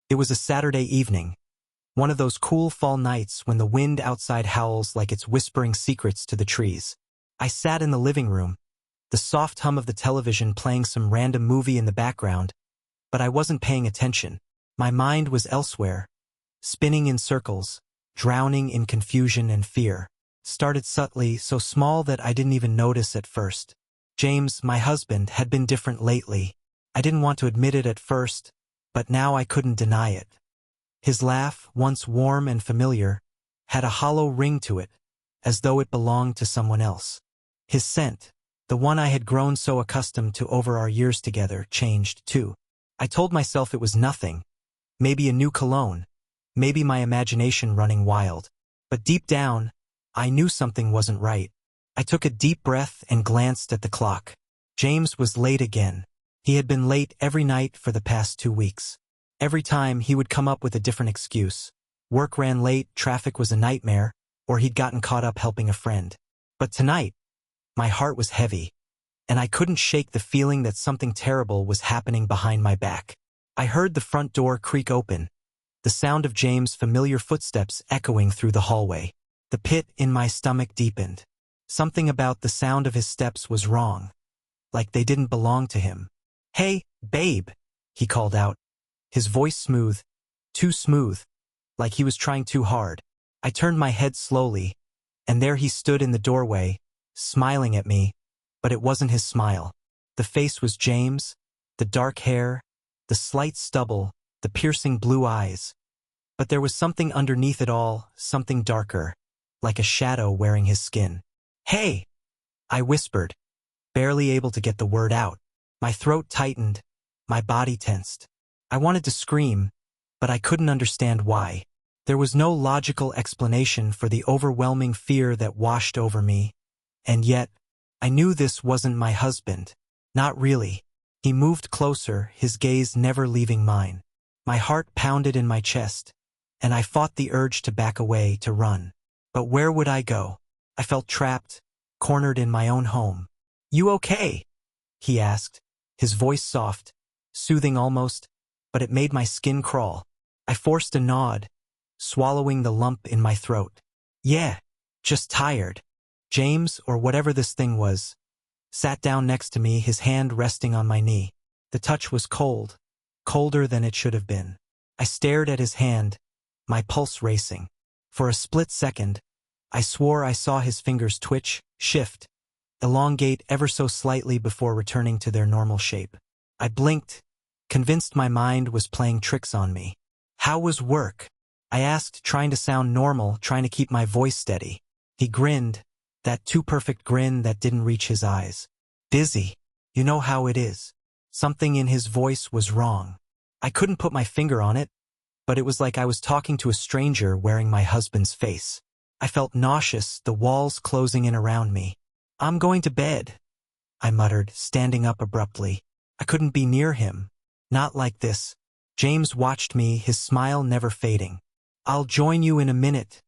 It was a Saturday evening, one of those cool fall nights when the wind outside howls like it's whispering secrets to the trees. I sat in the living room, the soft hum of the television playing some random movie in the background, but I wasn't paying attention. My mind was elsewhere, spinning in circles, drowning in confusion and fear. Started subtly, so small that I didn't even notice at first. James, my husband, had been different lately. I didn't want to admit it at first, but now I couldn't deny it. His laugh, once warm and familiar, had a hollow ring to it, as though it belonged to someone else. His scent, the one I had grown so accustomed to over our years together, changed too. I told myself it was nothing, maybe a new cologne, maybe my imagination running wild. But deep down, I knew something wasn't right. I took a deep breath and glanced at the clock. James was late again. He had been late every night for the past 2 weeks. Every time he would come up with a different excuse. Work ran late, traffic was a nightmare, or he'd gotten caught up helping a friend. But tonight, my heart was heavy, and I couldn't shake the feeling that something terrible was happening behind my back. I heard the front door creak open, the sound of James' familiar footsteps echoing through the hallway. The pit in my stomach deepened. Something about the sound of his steps was wrong, like they didn't belong to him. "Hey, babe," he called out, his voice smooth, too smooth, like he was trying too hard. I turned my head slowly, and there he stood in the doorway, smiling at me, but it wasn't his smile. The face was James, the dark hair, the slight stubble, the piercing blue eyes. But there was something underneath it all, something darker, like a shadow wearing his skin. "Hey!" I whispered, barely able to get the word out. My throat tightened, my body tensed. I wanted to scream, but I couldn't understand why. There was no logical explanation for the overwhelming fear that washed over me, and yet, I knew this wasn't my husband. Not really. He moved closer, his gaze never leaving mine. My heart pounded in my chest, and I fought the urge to back away, to run. But where would I go? I felt trapped, cornered in my own home. "You okay?" he asked, his voice soft, soothing almost, but it made my skin crawl. I forced a nod, swallowing the lump in my throat. "Yeah, just tired." James, or whatever this thing was, sat down next to me, his hand resting on my knee. The touch was cold, colder than it should have been. I stared at his hand, my pulse racing. For a split second, I swore I saw his fingers twitch, shift, elongate ever so slightly before returning to their normal shape. I blinked, convinced my mind was playing tricks on me. "How was work?" I asked, trying to sound normal, trying to keep my voice steady. He grinned, that too perfect grin that didn't reach his eyes. "Busy. You know how it is." Something in his voice was wrong. I couldn't put my finger on it, but it was like I was talking to a stranger wearing my husband's face. I felt nauseous, the walls closing in around me. "I'm going to bed," I muttered, standing up abruptly. I couldn't be near him. Not like this. James watched me, his smile never fading. "I'll join you in a minute,"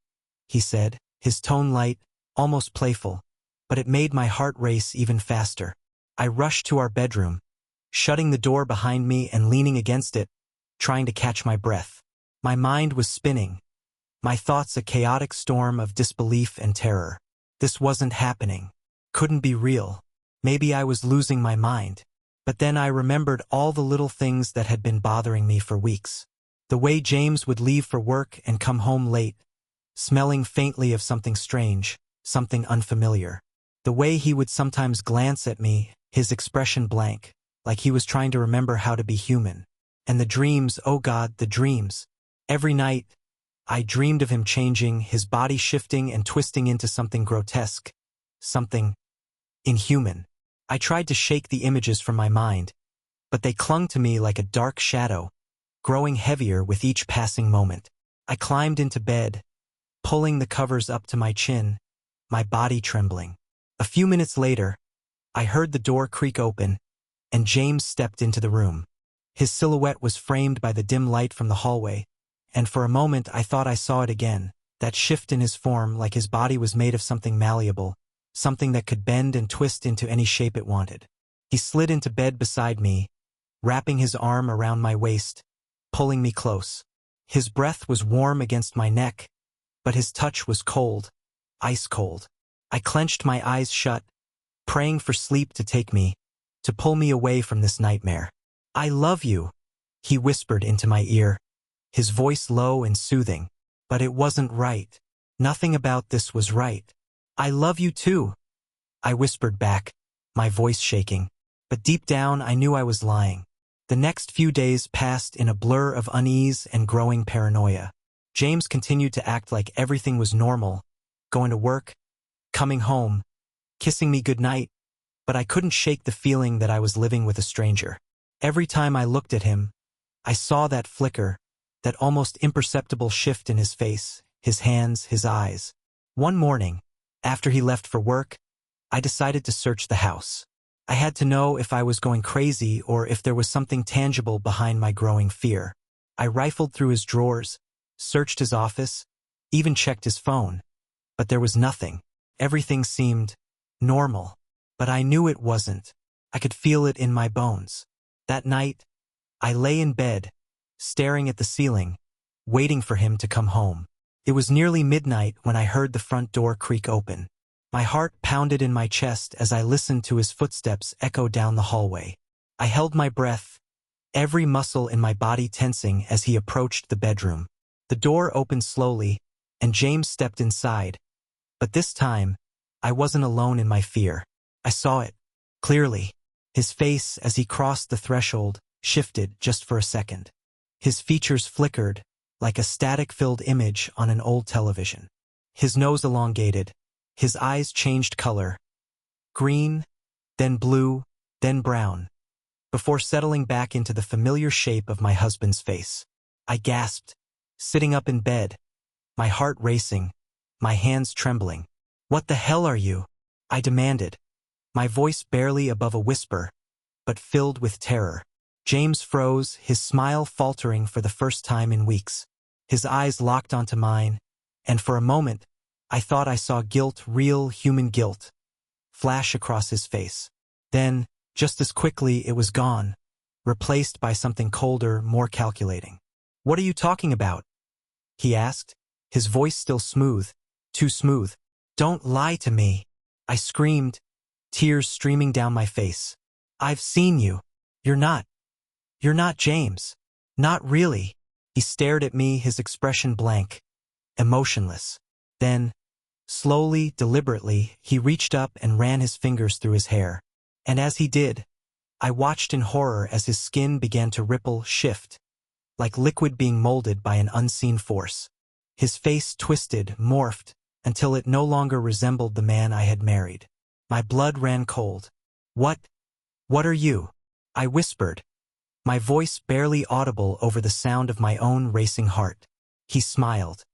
he said, his tone light, almost playful, but it made my heart race even faster. I rushed to our bedroom, shutting the door behind me and leaning against it, trying to catch my breath. My mind was spinning, my thoughts a chaotic storm of disbelief and terror. This wasn't happening. Couldn't be real. Maybe I was losing my mind. But then I remembered all the little things that had been bothering me for weeks. The way James would leave for work and come home late, smelling faintly of something strange, something unfamiliar. The way he would sometimes glance at me, his expression blank, like he was trying to remember how to be human. And the dreams, oh God, the dreams. Every night, I dreamed of him changing, his body shifting and twisting into something grotesque, something inhuman. I tried to shake the images from my mind, but they clung to me like a dark shadow, growing heavier with each passing moment. I climbed into bed, pulling the covers up to my chin, my body trembling. A few minutes later, I heard the door creak open, and James stepped into the room. His silhouette was framed by the dim light from the hallway, and for a moment I thought I saw it again, that shift in his form, like his body was made of something malleable, something that could bend and twist into any shape it wanted. He slid into bed beside me, wrapping his arm around my waist, pulling me close. His breath was warm against my neck, but his touch was cold, ice cold. I clenched my eyes shut, praying for sleep to take me, to pull me away from this nightmare. "I love you," he whispered into my ear, his voice low and soothing. But it wasn't right. Nothing about this was right. "I love you too," I whispered back, my voice shaking. But deep down I knew I was lying. The next few days passed in a blur of unease and growing paranoia. James continued to act like everything was normal, going to work, coming home, kissing me goodnight, but I couldn't shake the feeling that I was living with a stranger. Every time I looked at him, I saw that flicker, that almost imperceptible shift in his face, his hands, his eyes. One morning, after he left for work, I decided to search the house. I had to know if I was going crazy or if there was something tangible behind my growing fear. I rifled through his drawers, searched his office, even checked his phone. But there was nothing. Everything seemed normal. But I knew it wasn't. I could feel it in my bones. That night, I lay in bed, staring at the ceiling, waiting for him to come home. It was nearly midnight when I heard the front door creak open. My heart pounded in my chest as I listened to his footsteps echo down the hallway. I held my breath, every muscle in my body tensing as he approached the bedroom. The door opened slowly, and James stepped inside. But this time, I wasn't alone in my fear. I saw it, clearly. His face, as he crossed the threshold, shifted just for a second. His features flickered, like a static-filled image on an old television. His nose elongated. His eyes changed color. Green, then blue, then brown, before settling back into the familiar shape of my husband's face. I gasped, sitting up in bed, my heart racing, my hands trembling. "What the hell are you?" I demanded, my voice barely above a whisper, but filled with terror. James froze, his smile faltering for the first time in weeks. His eyes locked onto mine, and for a moment, I thought I saw guilt, real human guilt, flash across his face. Then, just as quickly, it was gone, replaced by something colder, more calculating. "What are you talking about?" he asked, his voice still smooth, too smooth. "Don't lie to me," I screamed, tears streaming down my face. "I've seen you. You're not James. Not really." He stared at me, his expression blank, emotionless. Then, slowly, deliberately, he reached up and ran his fingers through his hair. And as he did, I watched in horror as his skin began to ripple, shift, like liquid being molded by an unseen force. His face twisted, morphed, until it no longer resembled the man I had married. My blood ran cold. What are you?" I whispered, my voice barely audible over the sound of my own racing heart. He smiled,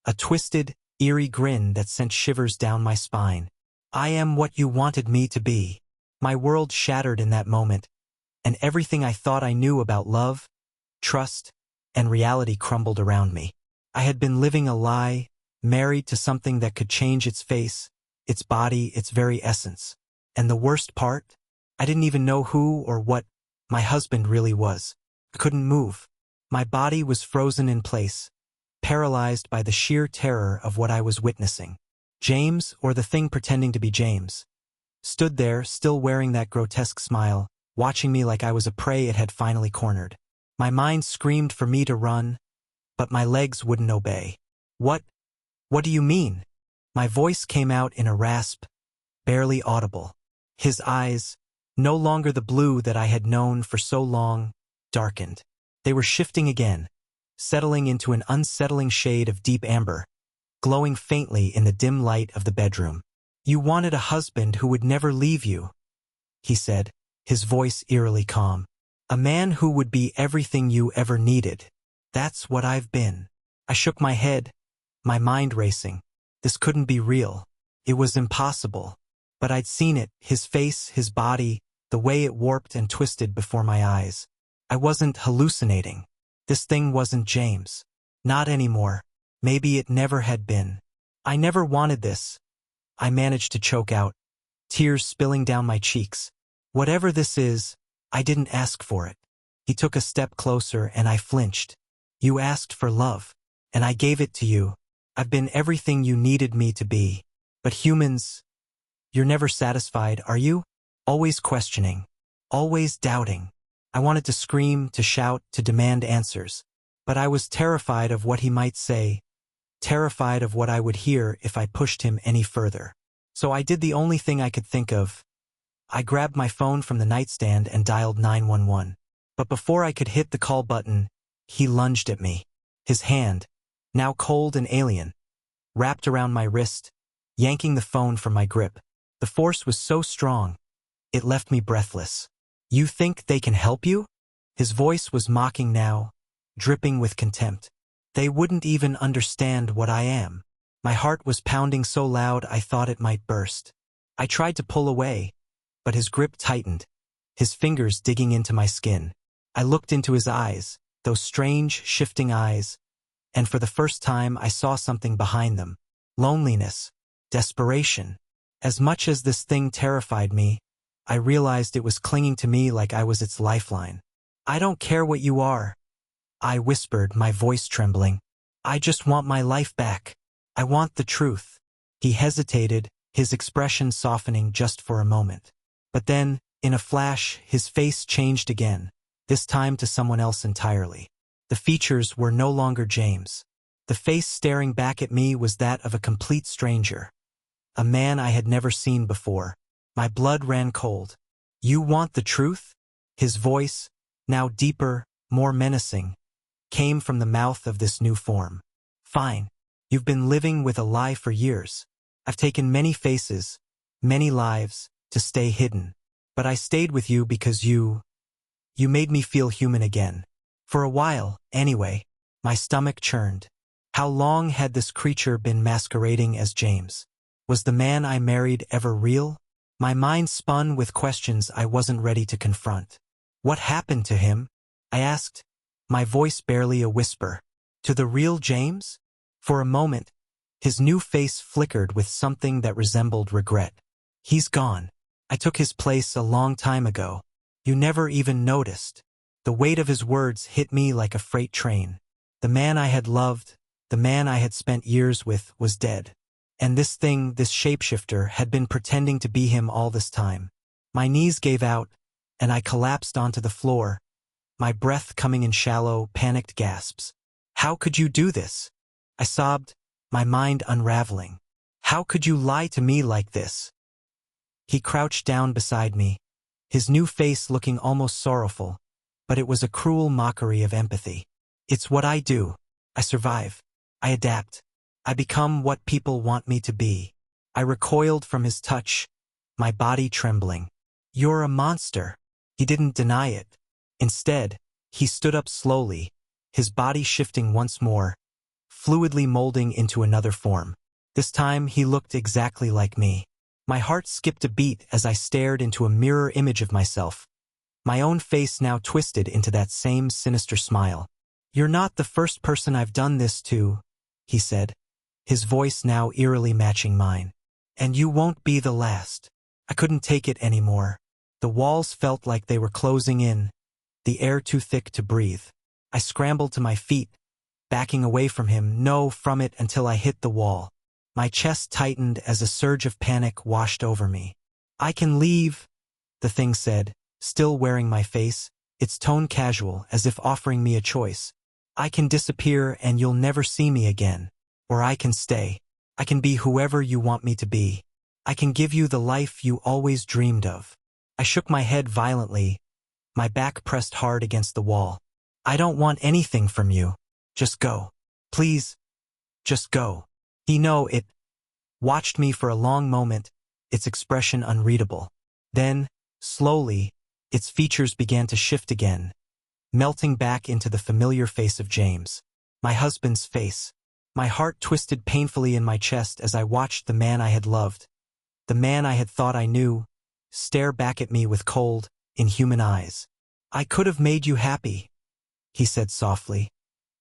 a twisted, eerie grin that sent shivers down my spine. "I am what you wanted me to be." My world shattered in that moment, and everything I thought I knew about love, trust, and reality crumbled around me. I had been living a lie, married to something that could change its face, its body, its very essence. And the worst part? I didn't even know who or what my husband really was. I couldn't move. My body was frozen in place, paralyzed by the sheer terror of what I was witnessing. James, or the thing pretending to be James, stood there, still wearing that grotesque smile, watching me like I was a prey it had finally cornered. My mind screamed for me to run, but my legs wouldn't obey. What do you mean?" My voice came out in a rasp, barely audible. His eyes, no longer the blue that I had known for so long, darkened. They were shifting again, settling into an unsettling shade of deep amber, glowing faintly in the dim light of the bedroom. "You wanted a husband who would never leave you," he said, his voice eerily calm. "A man who would be everything you ever needed. That's what I've been." I shook my head, my mind racing. This couldn't be real. It was impossible. But I'd seen it, his face, his body, the way it warped and twisted before my eyes. I wasn't hallucinating. This thing wasn't James. Not anymore. Maybe it never had been. "I never wanted this," I managed to choke out, tears spilling down my cheeks. "Whatever this is, I didn't ask for it." He took a step closer and I flinched. You asked for love, and I gave it to you. I've been everything you needed me to be. But humans, you're never satisfied, are you? Always questioning. Always doubting. I wanted to scream, to shout, to demand answers. But I was terrified of what he might say, terrified of what I would hear if I pushed him any further. So I did the only thing I could think of. I grabbed my phone from the nightstand and dialed 911. But before I could hit the call button, he lunged at me. His hand, now cold and alien, wrapped around my wrist, yanking the phone from my grip. The force was so strong, it left me breathless. You think they can help you? His voice was mocking now, dripping with contempt. They wouldn't even understand what I am. My heart was pounding so loud I thought it might burst. I tried to pull away, but his grip tightened, his fingers digging into my skin. I looked into his eyes, those strange, shifting eyes, and for the first time I saw something behind them. Loneliness, desperation. As much as this thing terrified me, I realized it was clinging to me like I was its lifeline. I don't care what you are, I whispered, my voice trembling. I just want my life back. I want the truth. He hesitated, his expression softening just for a moment. But then, in a flash, his face changed again, this time to someone else entirely. The features were no longer James. The face staring back at me was that of a complete stranger. A man I had never seen before. My blood ran cold. You want the truth? His voice, now deeper, more menacing, came from the mouth of this new form. Fine. You've been living with a lie for years. I've taken many faces, many lives, to stay hidden. But I stayed with you because you made me feel human again. For a while, anyway. My stomach churned. How long had this creature been masquerading as James? Was the man I married ever real? My mind spun with questions I wasn't ready to confront. What happened to him? I asked, my voice barely a whisper. To the real James? For a moment, his new face flickered with something that resembled regret. He's gone. I took his place a long time ago. You never even noticed. The weight of his words hit me like a freight train. The man I had loved, the man I had spent years with, was dead. And this thing, this shapeshifter, had been pretending to be him all this time. My knees gave out, and I collapsed onto the floor, my breath coming in shallow, panicked gasps. How could you do this? I sobbed, my mind unraveling. How could you lie to me like this? He crouched down beside me, his new face looking almost sorrowful, but it was a cruel mockery of empathy. It's what I do. I survive. I adapt. I become what people want me to be. I recoiled from his touch, my body trembling. You're a monster. He didn't deny it. Instead, he stood up slowly, his body shifting once more, fluidly molding into another form. This time he looked exactly like me. My heart skipped a beat as I stared into a mirror image of myself, my own face now twisted into that same sinister smile. You're not the first person I've done this to, he said, his voice now eerily matching mine. And you won't be the last. I couldn't take it anymore. The walls felt like they were closing in, the air too thick to breathe. I scrambled to my feet, backing away from him, no, from it until I hit the wall. My chest tightened as a surge of panic washed over me. I can leave, the thing said, still wearing my face, its tone casual as if offering me a choice. I can disappear and you'll never see me again. Or I can stay. I can be whoever you want me to be. I can give you the life you always dreamed of. I shook my head violently, my back pressed hard against the wall. I don't want anything from you. Just go. Please. Just go. It watched me for a long moment, its expression unreadable. Then, slowly, its features began to shift again, melting back into the familiar face of James. My husband's face. My heart twisted painfully in my chest as I watched the man I had loved, the man I had thought I knew, stare back at me with cold, inhuman eyes. I could have made you happy, he said softly,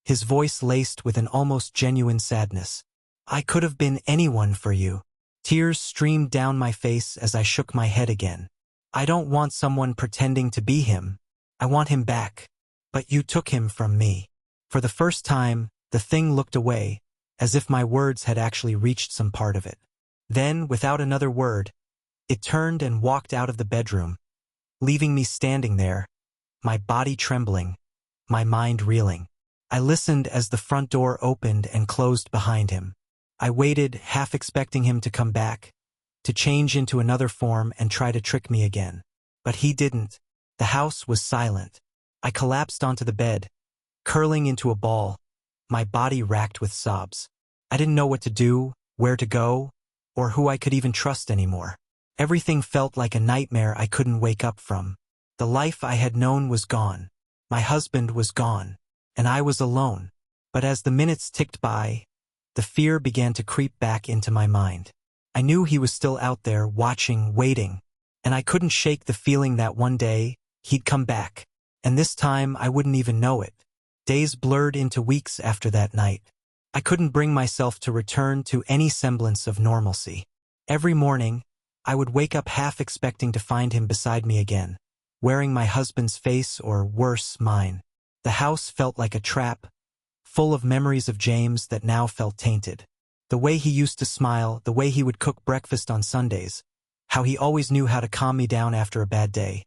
his voice laced with an almost genuine sadness. I could have been anyone for you. Tears streamed down my face as I shook my head again. I don't want someone pretending to be him. I want him back. But you took him from me. For the first time, the thing looked away, as if my words had actually reached some part of it. Then, without another word, it turned and walked out of the bedroom, leaving me standing there, my body trembling, my mind reeling. I listened as the front door opened and closed behind him. I waited, half expecting him to come back, to change into another form and try to trick me again. But he didn't. The house was silent. I collapsed onto the bed, curling into a ball, my body racked with sobs. I didn't know what to do, where to go, or who I could even trust anymore. Everything felt like a nightmare I couldn't wake up from. The life I had known was gone. My husband was gone, and I was alone. But as the minutes ticked by, the fear began to creep back into my mind. I knew he was still out there, watching, waiting, and I couldn't shake the feeling that one day, he'd come back. And this time, I wouldn't even know it. Days blurred into weeks after that night. I couldn't bring myself to return to any semblance of normalcy. Every morning, I would wake up half expecting to find him beside me again, wearing my husband's face or, worse, mine. The house felt like a trap, full of memories of James that now felt tainted. The way he used to smile, the way he would cook breakfast on Sundays, how he always knew how to calm me down after a bad day.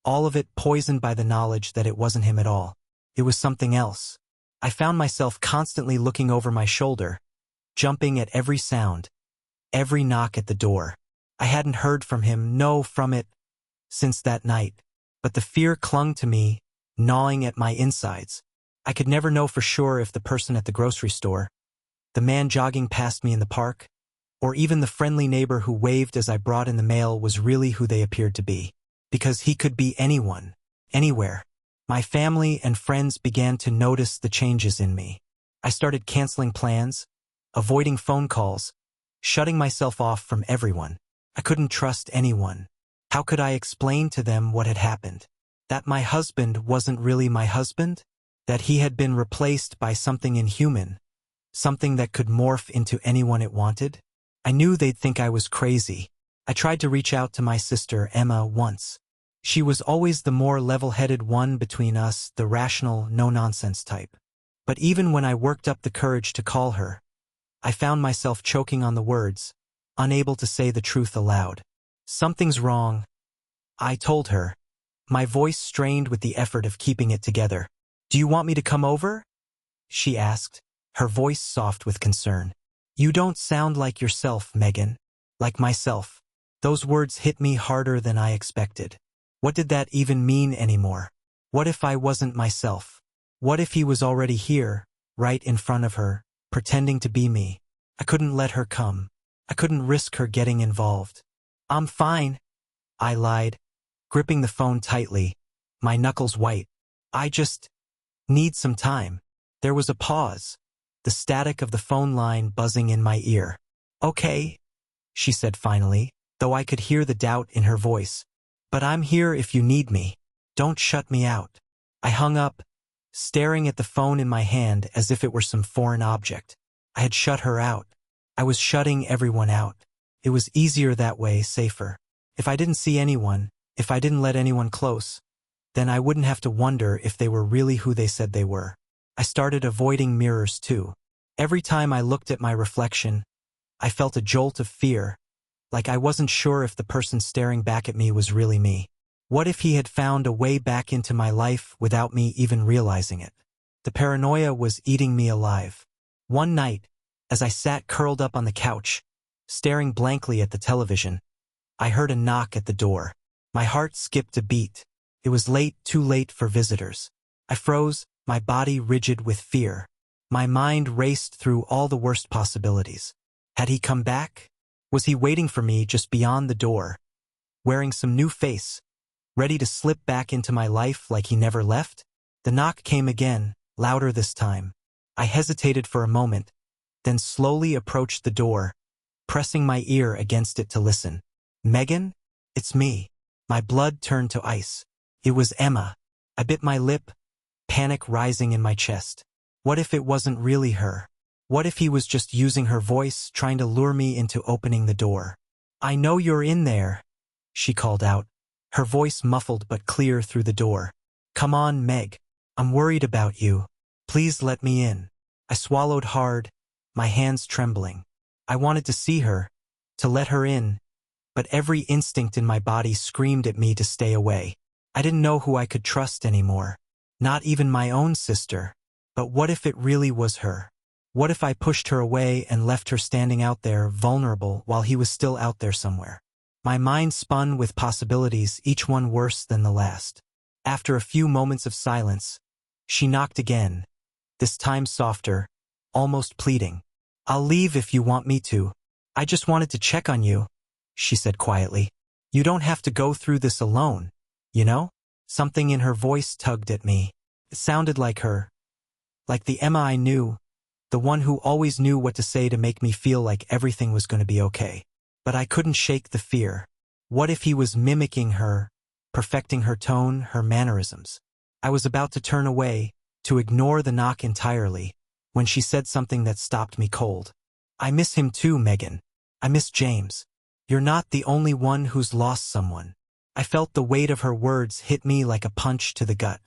All of it poisoned by the knowledge that it wasn't him at all. It was something else. I found myself constantly looking over my shoulder, jumping at every sound, every knock at the door. I hadn't heard from him, no, from it, since that night. But the fear clung to me, gnawing at my insides. I could never know for sure if the person at the grocery store, the man jogging past me in the park, or even the friendly neighbor who waved as I brought in the mail was really who they appeared to be. Because he could be anyone, anywhere. My family and friends began to notice the changes in me. I started canceling plans, avoiding phone calls, shutting myself off from everyone. I couldn't trust anyone. How could I explain to them what had happened? That my husband wasn't really my husband? That he had been replaced by something inhuman, something that could morph into anyone it wanted? I knew they'd think I was crazy. I tried to reach out to my sister, Emma, once. She was always the more level-headed one between us, the rational, no-nonsense type. But even when I worked up the courage to call her, I found myself choking on the words, unable to say the truth aloud. Something's wrong, I told her, my voice strained with the effort of keeping it together. Do you want me to come over? She asked, her voice soft with concern. You don't sound like yourself, Megan. Like myself. Those words hit me harder than I expected. What did that even mean anymore? What if I wasn't myself? What if he was already here, right in front of her, pretending to be me? I couldn't let her come. I couldn't risk her getting involved. I'm fine, I lied, gripping the phone tightly, my knuckles white. I just need some time. There was a pause, the static of the phone line buzzing in my ear. Okay, she said finally, though I could hear the doubt in her voice. But I'm here if you need me. Don't shut me out. I hung up, staring at the phone in my hand as if it were some foreign object. I had shut her out. I was shutting everyone out. It was easier that way, safer. If I didn't see anyone, if I didn't let anyone close, then I wouldn't have to wonder if they were really who they said they were. I started avoiding mirrors too. Every time I looked at my reflection, I felt a jolt of fear, like I wasn't sure if the person staring back at me was really me. What if he had found a way back into my life without me even realizing it? The paranoia was eating me alive. One night, as I sat curled up on the couch, staring blankly at the television, I heard a knock at the door. My heart skipped a beat. It was late, too late for visitors. I froze, my body rigid with fear. My mind raced through all the worst possibilities. Had he come back? Was he waiting for me just beyond the door, wearing some new face, ready to slip back into my life like he never left? The knock came again, louder this time. I hesitated for a moment, then slowly approached the door, pressing my ear against it to listen. Megan? It's me. My blood turned to ice. It was Emma. I bit my lip, panic rising in my chest. What if it wasn't really her? What if he was just using her voice, trying to lure me into opening the door? I know you're in there, she called out, her voice muffled but clear through the door. Come on, Meg. I'm worried about you. Please let me in. I swallowed hard, my hands trembling. I wanted to see her, to let her in, but every instinct in my body screamed at me to stay away. I didn't know who I could trust anymore. Not even my own sister. But what if it really was her? What if I pushed her away and left her standing out there, vulnerable, while he was still out there somewhere? My mind spun with possibilities, each one worse than the last. After a few moments of silence, she knocked again, this time softer, almost pleading. I'll leave if you want me to. I just wanted to check on you, she said quietly. You don't have to go through this alone, you know? Something in her voice tugged at me. It sounded like her. Like the Emma I knew, the one who always knew what to say to make me feel like everything was going to be okay. But I couldn't shake the fear. What if he was mimicking her, perfecting her tone, her mannerisms? I was about to turn away, to ignore the knock entirely, when she said something that stopped me cold. I miss him too, Megan. I miss James. You're not the only one who's lost someone. I felt the weight of her words hit me like a punch to the gut.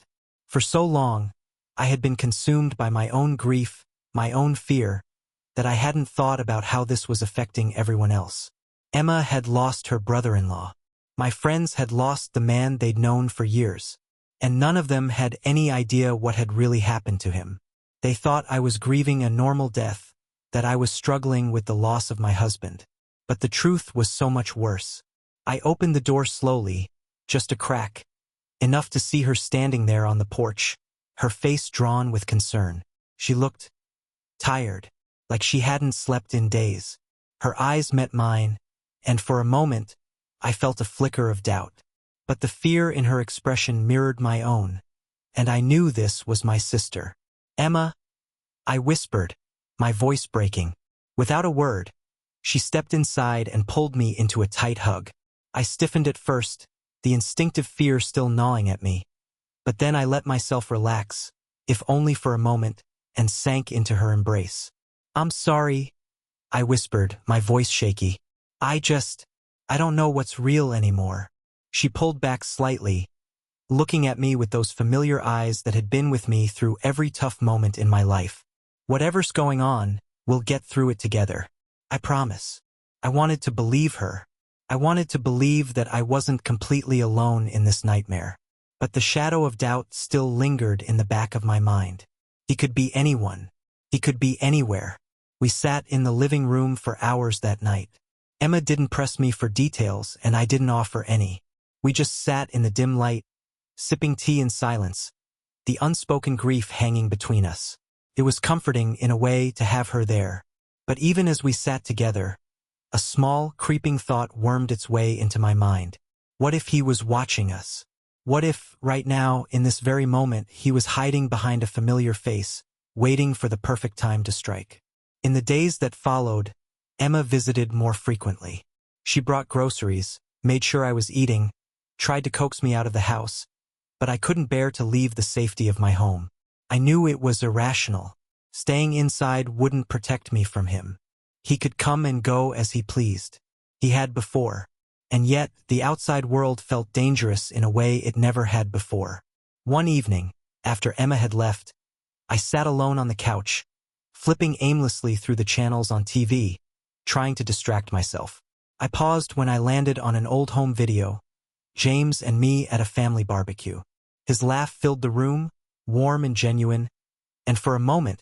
For so long, I had been consumed by my own grief, my own fear, that I hadn't thought about how this was affecting everyone else. Emma had lost her brother-in-law. My friends had lost the man they'd known for years, and none of them had any idea what had really happened to him. They thought I was grieving a normal death, that I was struggling with the loss of my husband. But the truth was so much worse. I opened the door slowly, just a crack, enough to see her standing there on the porch, her face drawn with concern. She looked tired, like she hadn't slept in days. Her eyes met mine, and for a moment, I felt a flicker of doubt. But the fear in her expression mirrored my own, and I knew this was my sister. Emma, I whispered, my voice breaking. Without a word, she stepped inside and pulled me into a tight hug. I stiffened at first, the instinctive fear still gnawing at me. But then I let myself relax, if only for a moment, and sank into her embrace. I'm sorry, I whispered, my voice shaky. I don't know what's real anymore. She pulled back slightly, looking at me with those familiar eyes that had been with me through every tough moment in my life. Whatever's going on, we'll get through it together. I promise. I wanted to believe her. I wanted to believe that I wasn't completely alone in this nightmare. But the shadow of doubt still lingered in the back of my mind. He could be anyone. He could be anywhere. We sat in the living room for hours that night. Emma didn't press me for details, and I didn't offer any. We just sat in the dim light, sipping tea in silence, the unspoken grief hanging between us. It was comforting in a way to have her there. But even as we sat together, a small, creeping thought wormed its way into my mind. What if he was watching us? What if, right now, in this very moment, he was hiding behind a familiar face, waiting for the perfect time to strike? In the days that followed, Emma visited more frequently. She brought groceries, made sure I was eating, tried to coax me out of the house, but I couldn't bear to leave the safety of my home. I knew it was irrational. Staying inside wouldn't protect me from him. He could come and go as he pleased. He had before. And yet, the outside world felt dangerous in a way it never had before. One evening, after Emma had left, I sat alone on the couch, flipping aimlessly through the channels on TV, trying to distract myself. I paused when I landed on an old home video, James and me at a family barbecue. His laugh filled the room, warm and genuine, and for a moment,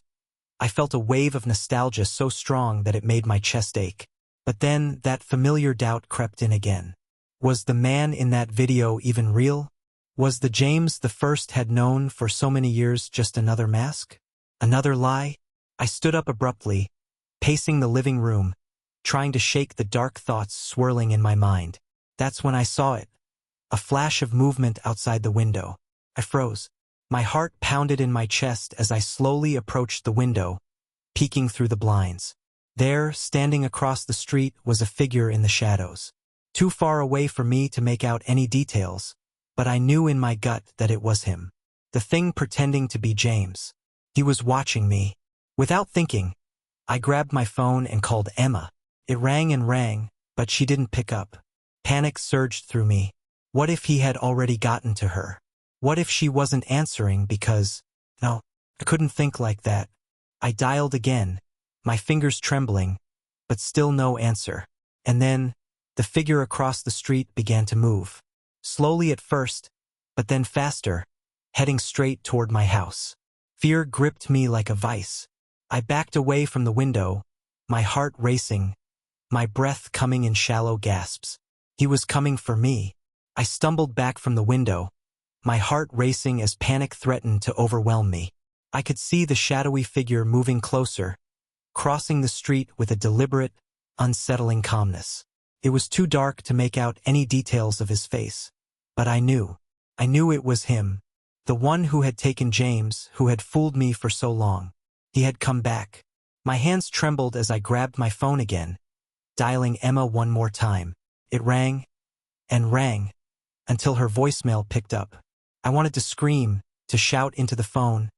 I felt a wave of nostalgia so strong that it made my chest ache. But then that familiar doubt crept in again. Was the man in that video even real? Was the James the first had known for so many years just another mask? Another lie? I stood up abruptly, pacing the living room, trying to shake the dark thoughts swirling in my mind. That's when I saw it. A flash of movement outside the window. I froze. My heart pounded in my chest as I slowly approached the window, peeking through the blinds. There, standing across the street, was a figure in the shadows. Too far away for me to make out any details, but I knew in my gut that it was him. The thing pretending to be James. He was watching me. Without thinking, I grabbed my phone and called Emma. It rang and rang, but she didn't pick up. Panic surged through me. What if he had already gotten to her? What if she wasn't answering because... No, I couldn't think like that. I dialed again, my fingers trembling, but still no answer. And then, the figure across the street began to move. Slowly at first, but then faster, heading straight toward my house. Fear gripped me like a vice. I backed away from the window, my heart racing, my breath coming in shallow gasps. He was coming for me. I stumbled back from the window, my heart racing as panic threatened to overwhelm me. I could see the shadowy figure moving closer, crossing the street with a deliberate, unsettling calmness. It was too dark to make out any details of his face. But I knew it was him. The one who had taken James, who had fooled me for so long. He had come back. My hands trembled as I grabbed my phone again, dialing Emma one more time. It rang and rang until her voicemail picked up. I wanted to scream, to shout into the phone,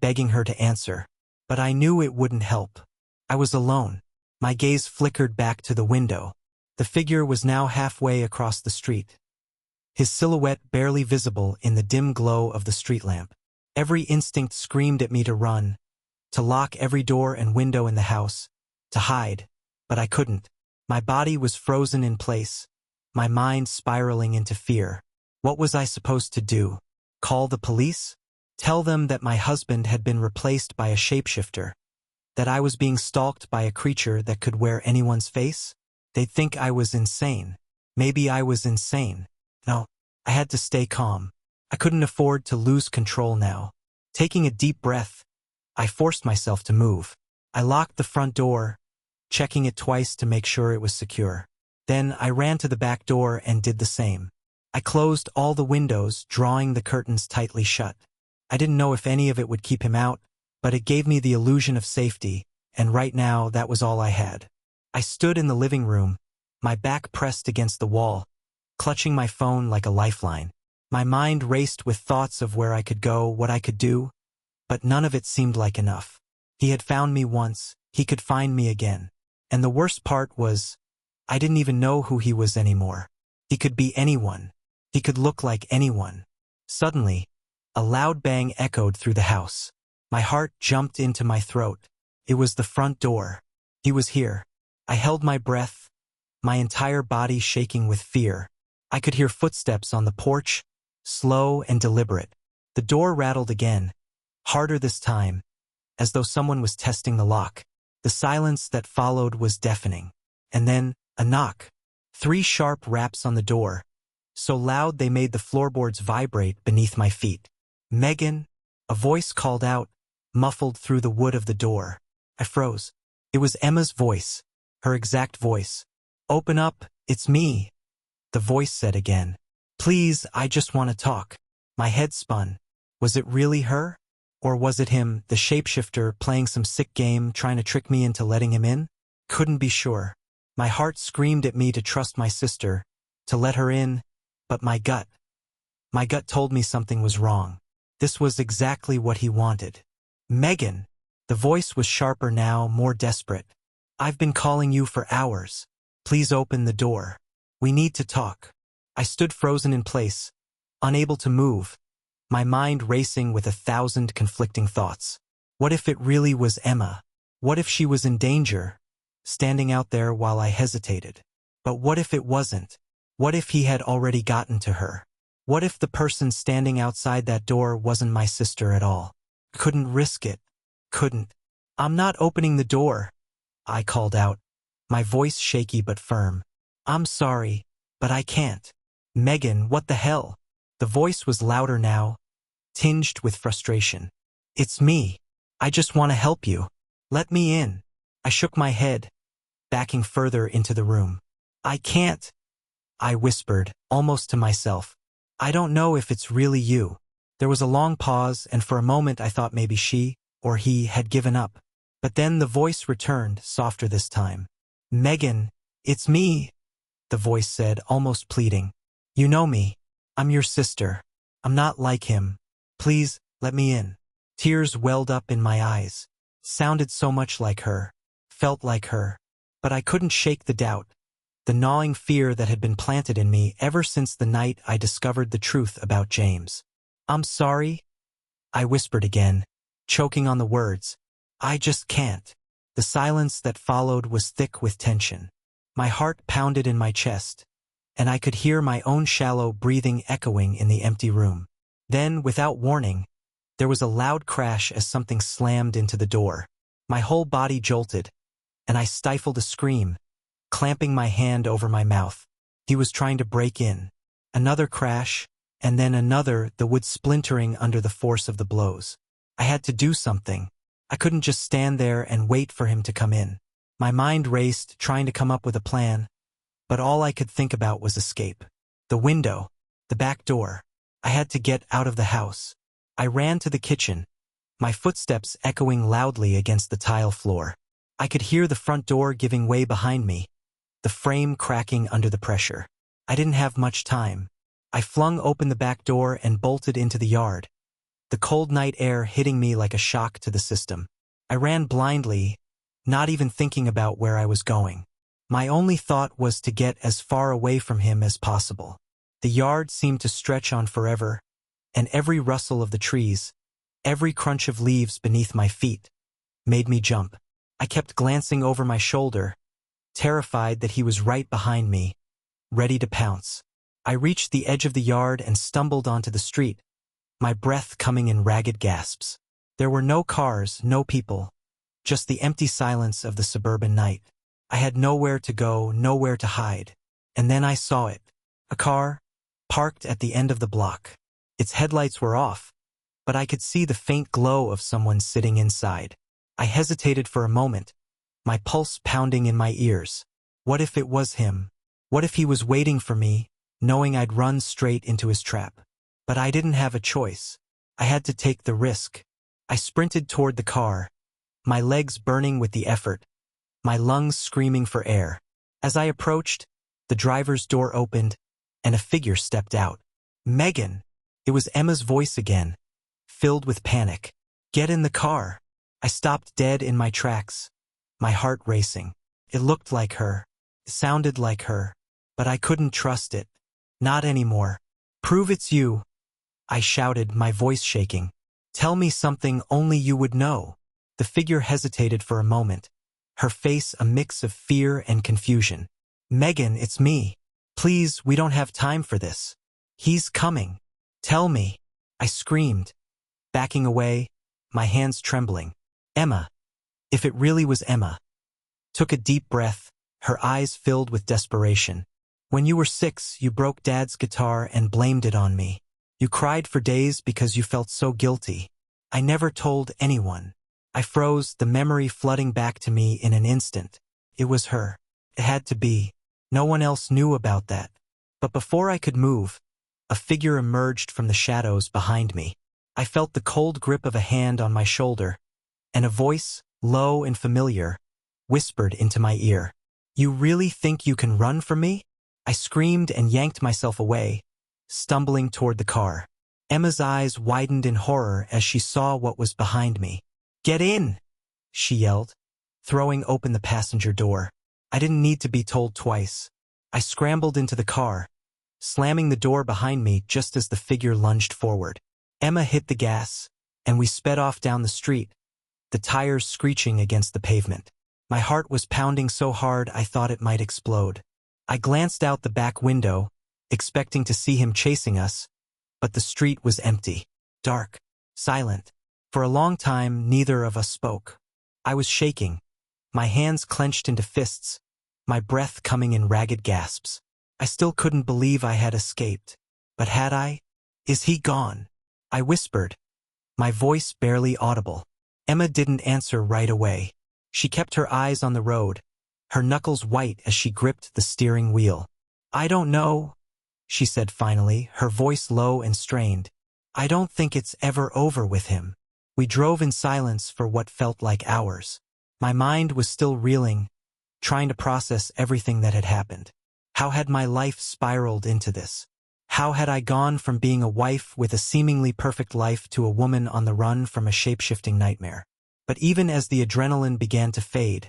begging her to answer. But I knew it wouldn't help. I was alone. My gaze flickered back to the window. The figure was now halfway across the street, his silhouette barely visible in the dim glow of the street lamp. Every instinct screamed at me to run, to lock every door and window in the house, to hide, but I couldn't. My body was frozen in place, my mind spiraling into fear. What was I supposed to do? Call the police? Tell them that my husband had been replaced by a shapeshifter? That I was being stalked by a creature that could wear anyone's face? They'd think I was insane. Maybe I was insane. No, I had to stay calm. I couldn't afford to lose control now. Taking a deep breath, I forced myself to move. I locked the front door, checking it twice to make sure it was secure. Then I ran to the back door and did the same. I closed all the windows, drawing the curtains tightly shut. I didn't know if any of it would keep him out, but it gave me the illusion of safety, and right now that was all I had. I stood in the living room, my back pressed against the wall, clutching my phone like a lifeline. My mind raced with thoughts of where I could go, what I could do, but none of it seemed like enough. He had found me once, he could find me again. And the worst part was, I didn't even know who he was anymore. He could be anyone. He could look like anyone. Suddenly, a loud bang echoed through the house. My heart jumped into my throat. It was the front door. He was here. I held my breath, my entire body shaking with fear. I could hear footsteps on the porch, slow and deliberate. The door rattled again, harder this time, as though someone was testing the lock. The silence that followed was deafening. And then, a knock. 3 sharp raps on the door, so loud they made the floorboards vibrate beneath my feet. "Megan," a voice called out, muffled through the wood of the door. I froze. It was Emma's voice, her exact voice. "Open up, it's me," the voice said again. "Please, I just want to talk." My head spun. Was it really her? Or was it him, the shapeshifter, playing some sick game, trying to trick me into letting him in? Couldn't be sure. My heart screamed at me to trust my sister, to let her in, but my gut told me something was wrong. This was exactly what he wanted. "Megan!" The voice was sharper now, more desperate. "I've been calling you for hours. Please open the door. We need to talk." I stood frozen in place, unable to move, my mind racing with 1,000 conflicting thoughts. What if it really was Emma? What if she was in danger, standing out there while I hesitated? But what if it wasn't? What if he had already gotten to her? What if the person standing outside that door wasn't my sister at all? Couldn't risk it. Couldn't. "I'm not opening the door," I called out, my voice shaky but firm. "I'm sorry, but I can't." "Megan, what the hell?" The voice was louder now, tinged with frustration. "It's me. I just want to help you. Let me in." I shook my head, backing further into the room. "I can't," I whispered, almost to myself. "I don't know if it's really you." There was a long pause, and for a moment I thought maybe she, or he, had given up. But then the voice returned, softer this time. "Megan, it's me," the voice said, almost pleading. "You know me. I'm your sister. I'm not like him. Please, let me in." Tears welled up in my eyes. Sounded so much like her. Felt like her. But I couldn't shake the doubt, the gnawing fear that had been planted in me ever since the night I discovered the truth about James. I'm sorry, I whispered again, choking on the words. I just can't. The silence that followed was thick with tension. My heart pounded in my chest, and I could hear my own shallow breathing echoing in the empty room. Then, without warning, there was a loud crash as something slammed into the door. My whole body jolted, and I stifled a scream, clamping my hand over my mouth. He was trying to break in. Another crash, and then another, the wood splintering under the force of the blows. I had to do something. I couldn't just stand there and wait for him to come in. My mind raced, trying to come up with a plan, but all I could think about was escape. The window, the back door. I had to get out of the house. I ran to the kitchen, my footsteps echoing loudly against the tile floor. I could hear the front door giving way behind me, the frame cracking under the pressure. I didn't have much time. I flung open the back door and bolted into the yard, the cold night air hitting me like a shock to the system. I ran blindly, not even thinking about where I was going. My only thought was to get as far away from him as possible. The yard seemed to stretch on forever, and every rustle of the trees, every crunch of leaves beneath my feet, made me jump. I kept glancing over my shoulder, terrified that he was right behind me, ready to pounce. I reached the edge of the yard and stumbled onto the street, my breath coming in ragged gasps. There were no cars, no people, just the empty silence of the suburban night. I had nowhere to go, nowhere to hide. And then I saw it. A car, parked at the end of the block. Its headlights were off, but I could see the faint glow of someone sitting inside. I hesitated for a moment, my pulse pounding in my ears. What if it was him? What if he was waiting for me, knowing I'd run straight into his trap? But I didn't have a choice. I had to take the risk. I sprinted toward the car, my legs burning with the effort, my lungs screaming for air. As I approached, the driver's door opened, and a figure stepped out. Megan! It was Emma's voice again, filled with panic. Get in the car. I stopped dead in my tracks, my heart racing. It looked like her. It sounded like her. But I couldn't trust it. Not anymore. Prove it's you, I shouted, my voice shaking. Tell me something only you would know. The figure hesitated for a moment, her face a mix of fear and confusion. Megan, it's me. Please, we don't have time for this. He's coming. Tell me. I screamed, backing away, my hands trembling. Emma. If it really was Emma. Took a deep breath, her eyes filled with desperation. When you were 6, you broke Dad's guitar and blamed it on me. You cried for days because you felt so guilty. I never told anyone. I froze, the memory flooding back to me in an instant. It was her. It had to be. No one else knew about that. But before I could move, a figure emerged from the shadows behind me. I felt the cold grip of a hand on my shoulder, and a voice, low and familiar, whispered into my ear. You really think you can run from me? I screamed and yanked myself away, stumbling toward the car. Emma's eyes widened in horror as she saw what was behind me. Get in, she yelled, throwing open the passenger door. I didn't need to be told twice. I scrambled into the car, slamming the door behind me just as the figure lunged forward. Emma hit the gas, and we sped off down the street, the tires screeching against the pavement. My heart was pounding so hard I thought it might explode. I glanced out the back window, expecting to see him chasing us, but the street was empty, dark, silent. For a long time, neither of us spoke. I was shaking, my hands clenched into fists, my breath coming in ragged gasps. I still couldn't believe I had escaped. But had I? Is he gone? I whispered, my voice barely audible. Emma didn't answer right away. She kept her eyes on the road, her knuckles white as she gripped the steering wheel. I don't know, she said finally, her voice low and strained. I don't think it's ever over with him. We drove in silence for what felt like hours. My mind was still reeling, trying to process everything that had happened. How had my life spiraled into this? How had I gone from being a wife with a seemingly perfect life to a woman on the run from a shape-shifting nightmare? But even as the adrenaline began to fade,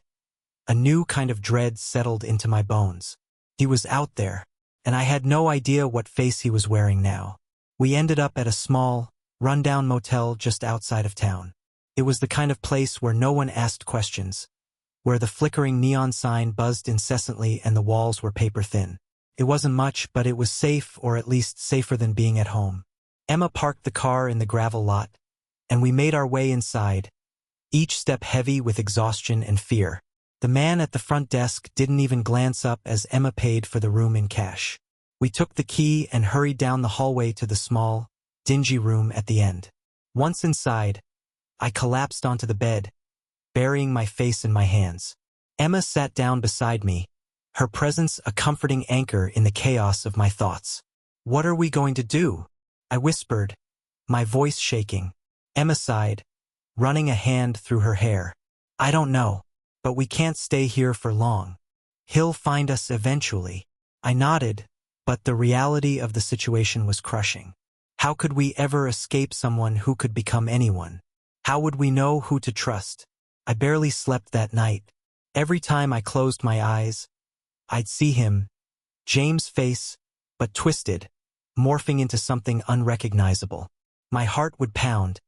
a new kind of dread settled into my bones. He was out there, and I had no idea what face he was wearing now. We ended up at a small, rundown motel just outside of town. It was the kind of place where no one asked questions, where the flickering neon sign buzzed incessantly and the walls were paper thin. It wasn't much, but it was safe, or at least safer than being at home. Emma parked the car in the gravel lot, and we made our way inside, each step heavy with exhaustion and fear. The man at the front desk didn't even glance up as Emma paid for the room in cash. We took the key and hurried down the hallway to the small, dingy room at the end. Once inside, I collapsed onto the bed, burying my face in my hands. Emma sat down beside me, her presence a comforting anchor in the chaos of my thoughts. "What are we going to do?" I whispered, my voice shaking. Emma sighed, running a hand through her hair. "I don't know, but we can't stay here for long. He'll find us eventually." I nodded, but the reality of the situation was crushing. How could we ever escape someone who could become anyone? How would we know who to trust? I barely slept that night. Every time I closed my eyes, I'd see him, James' face, but twisted, morphing into something unrecognizable. My heart would pound,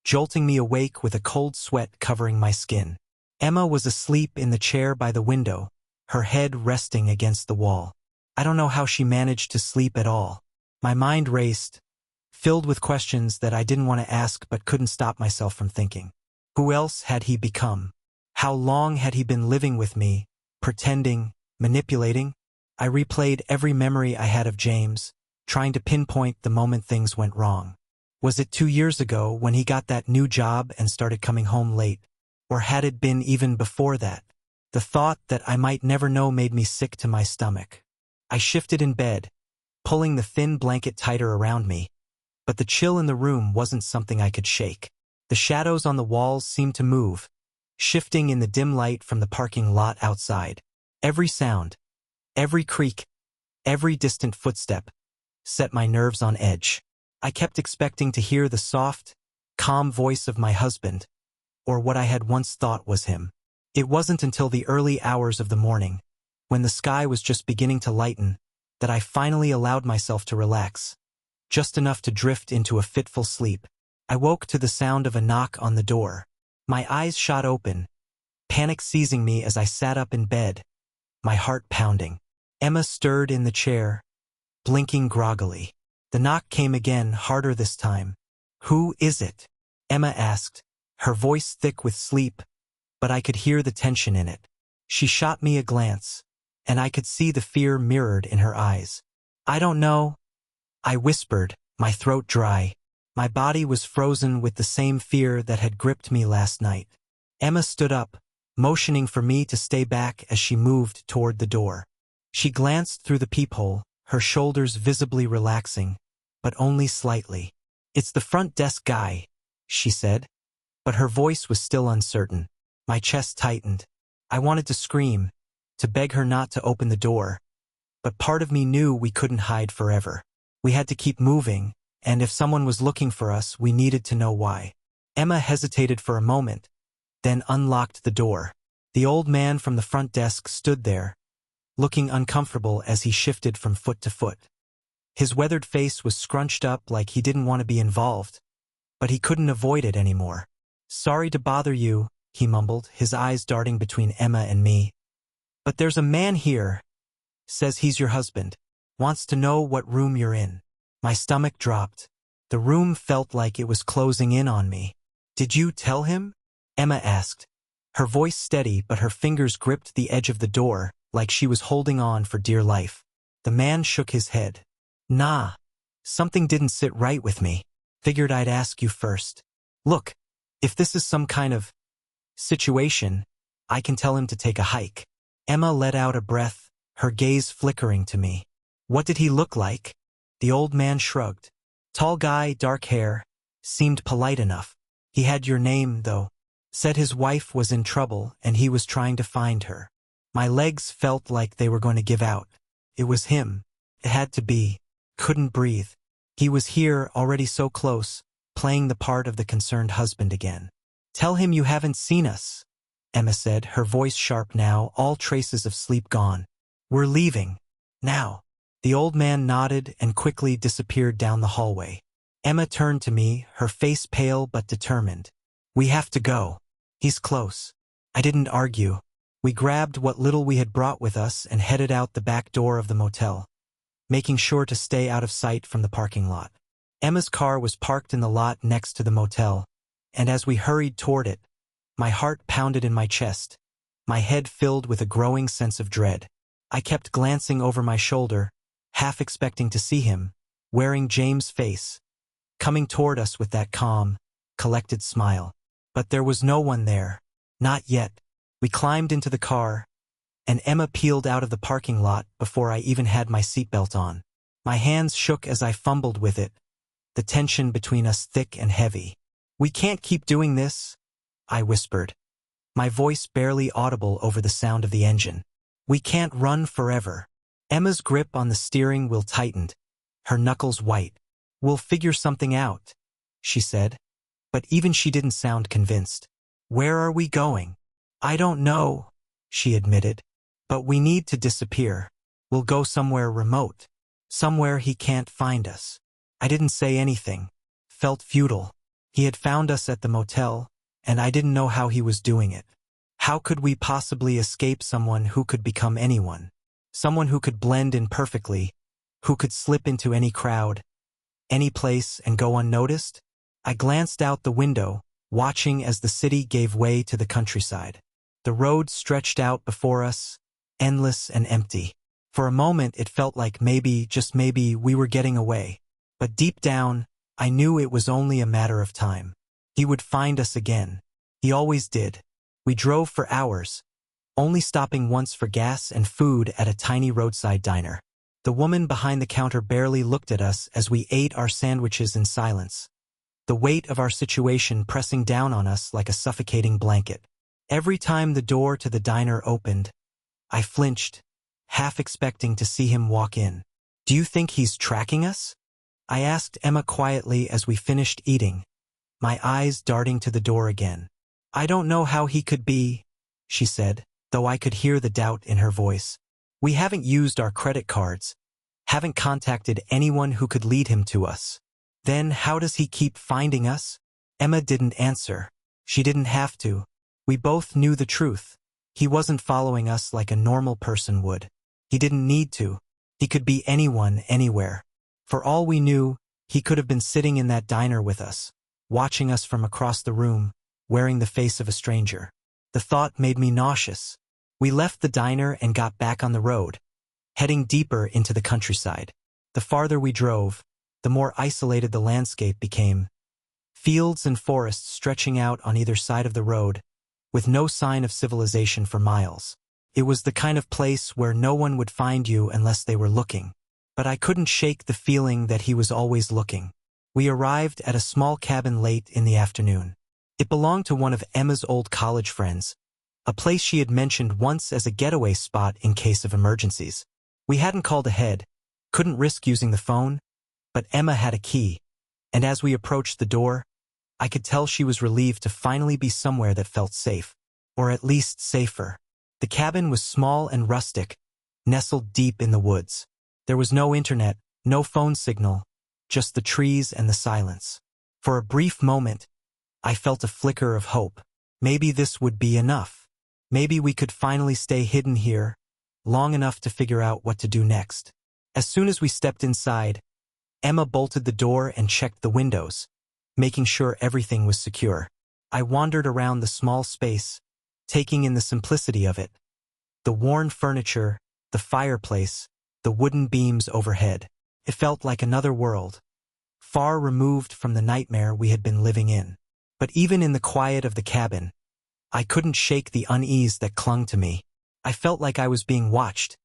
jolting me awake with a cold sweat covering my skin. Emma was asleep in the chair by the window, her head resting against the wall. I don't know how she managed to sleep at all. My mind raced, filled with questions that I didn't want to ask but couldn't stop myself from thinking. Who else had he become? How long had he been living with me, pretending, manipulating? I replayed every memory I had of James, trying to pinpoint the moment things went wrong. Was it 2 years ago when he got that new job and started coming home late? Or had it been even before that? The thought that I might never know made me sick to my stomach. I shifted in bed, pulling the thin blanket tighter around me, but the chill in the room wasn't something I could shake. The shadows on the walls seemed to move, shifting in the dim light from the parking lot outside. Every sound, every creak, every distant footstep set my nerves on edge. I kept expecting to hear the soft, calm voice of my husband, or what I had once thought was him. It wasn't until the early hours of the morning, when the sky was just beginning to lighten, that I finally allowed myself to relax, just enough to drift into a fitful sleep. I woke to the sound of a knock on the door. My eyes shot open, panic seizing me as I sat up in bed, my heart pounding. Emma stirred in the chair, blinking groggily. The knock came again, harder this time. "Who is it?" Emma asked, her voice thick with sleep, but I could hear the tension in it. She shot me a glance, and I could see the fear mirrored in her eyes. "I don't know," I whispered, my throat dry. My body was frozen with the same fear that had gripped me last night. Emma stood up, motioning for me to stay back as she moved toward the door. She glanced through the peephole, her shoulders visibly relaxing, but only slightly. "It's the front desk guy," she said, but her voice was still uncertain. My chest tightened. I wanted to scream, to beg her not to open the door, but part of me knew we couldn't hide forever. We had to keep moving, and if someone was looking for us, we needed to know why. Emma hesitated for a moment, then unlocked the door. The old man from the front desk stood there, looking uncomfortable as he shifted from foot to foot. His weathered face was scrunched up like he didn't want to be involved, but he couldn't avoid it anymore. "Sorry to bother you," he mumbled, his eyes darting between Emma and me. "But there's a man here. Says he's your husband. Wants to know what room you're in." My stomach dropped. The room felt like it was closing in on me. "Did you tell him?" Emma asked, her voice steady, but her fingers gripped the edge of the door like she was holding on for dear life. The man shook his head. "Nah. Something didn't sit right with me. Figured I'd ask you first. Look, if this is some kind of situation, I can tell him to take a hike." Emma let out a breath, her gaze flickering to me. "What did he look like?" The old man shrugged. "Tall guy, dark hair, seemed polite enough. He had your name, though. Said his wife was in trouble and he was trying to find her." My legs felt like they were going to give out. It was him. It had to be. Couldn't breathe. He was here, already so close, playing the part of the concerned husband again. "Tell him you haven't seen us," Emma said, her voice sharp now, all traces of sleep gone. "We're leaving. Now." The old man nodded and quickly disappeared down the hallway. Emma turned to me, her face pale but determined. "We have to go. He's close." I didn't argue. We grabbed what little we had brought with us and headed out the back door of the motel, making sure to stay out of sight from the parking lot. Emma's car was parked in the lot next to the motel, and as we hurried toward it, my heart pounded in my chest, my head filled with a growing sense of dread. I kept glancing over my shoulder, half expecting to see him, wearing James' face, coming toward us with that calm, collected smile. But there was no one there. Not yet. We climbed into the car, and Emma peeled out of the parking lot before I even had my seatbelt on. My hands shook as I fumbled with it, the tension between us thick and heavy. "We can't keep doing this," I whispered, my voice barely audible over the sound of the engine. "We can't run forever." Emma's grip on the steering wheel tightened, her knuckles white. "We'll figure something out," she said, but even she didn't sound convinced. "Where are we going?" "I don't know," she admitted, "but we need to disappear. We'll go somewhere remote, somewhere he can't find us." I didn't say anything. Felt futile. He had found us at the motel, and I didn't know how he was doing it. How could we possibly escape someone who could become anyone? Someone who could blend in perfectly, who could slip into any crowd, any place and go unnoticed? I glanced out the window, watching as the city gave way to the countryside. The road stretched out before us, endless and empty. For a moment it felt like maybe, just maybe, we were getting away. But deep down, I knew it was only a matter of time. He would find us again. He always did. We drove for hours, only stopping once for gas and food at a tiny roadside diner. The woman behind the counter barely looked at us as we ate our sandwiches in silence, the weight of our situation pressing down on us like a suffocating blanket. Every time the door to the diner opened, I flinched, half expecting to see him walk in. "Do you think he's tracking us?" I asked Emma quietly as we finished eating, my eyes darting to the door again. "I don't know how he could be," she said, though I could hear the doubt in her voice. "We haven't used our credit cards, haven't contacted anyone who could lead him to us." "Then how does he keep finding us?" Emma didn't answer. She didn't have to. We both knew the truth. He wasn't following us like a normal person would. He didn't need to. He could be anyone, anywhere. For all we knew, he could have been sitting in that diner with us, watching us from across the room, wearing the face of a stranger. The thought made me nauseous. We left the diner and got back on the road, heading deeper into the countryside. The farther we drove, the more isolated the landscape became. Fields and forests stretching out on either side of the road, with no sign of civilization for miles. It was the kind of place where no one would find you unless they were looking. But I couldn't shake the feeling that he was always looking. We arrived at a small cabin late in the afternoon. It belonged to one of Emma's old college friends, a place she had mentioned once as a getaway spot in case of emergencies. We hadn't called ahead, couldn't risk using the phone, but Emma had a key, and as we approached the door, I could tell she was relieved to finally be somewhere that felt safe, or at least safer. The cabin was small and rustic, nestled deep in the woods. There was no internet, no phone signal, just the trees and the silence. For a brief moment, I felt a flicker of hope. Maybe this would be enough. Maybe we could finally stay hidden here, long enough to figure out what to do next. As soon as we stepped inside, Emma bolted the door and checked the windows, making sure everything was secure. I wandered around the small space, taking in the simplicity of it. The worn furniture, the fireplace, the wooden beams overhead. It felt like another world, far removed from the nightmare we had been living in. But even in the quiet of the cabin, I couldn't shake the unease that clung to me. I felt like I was being watched,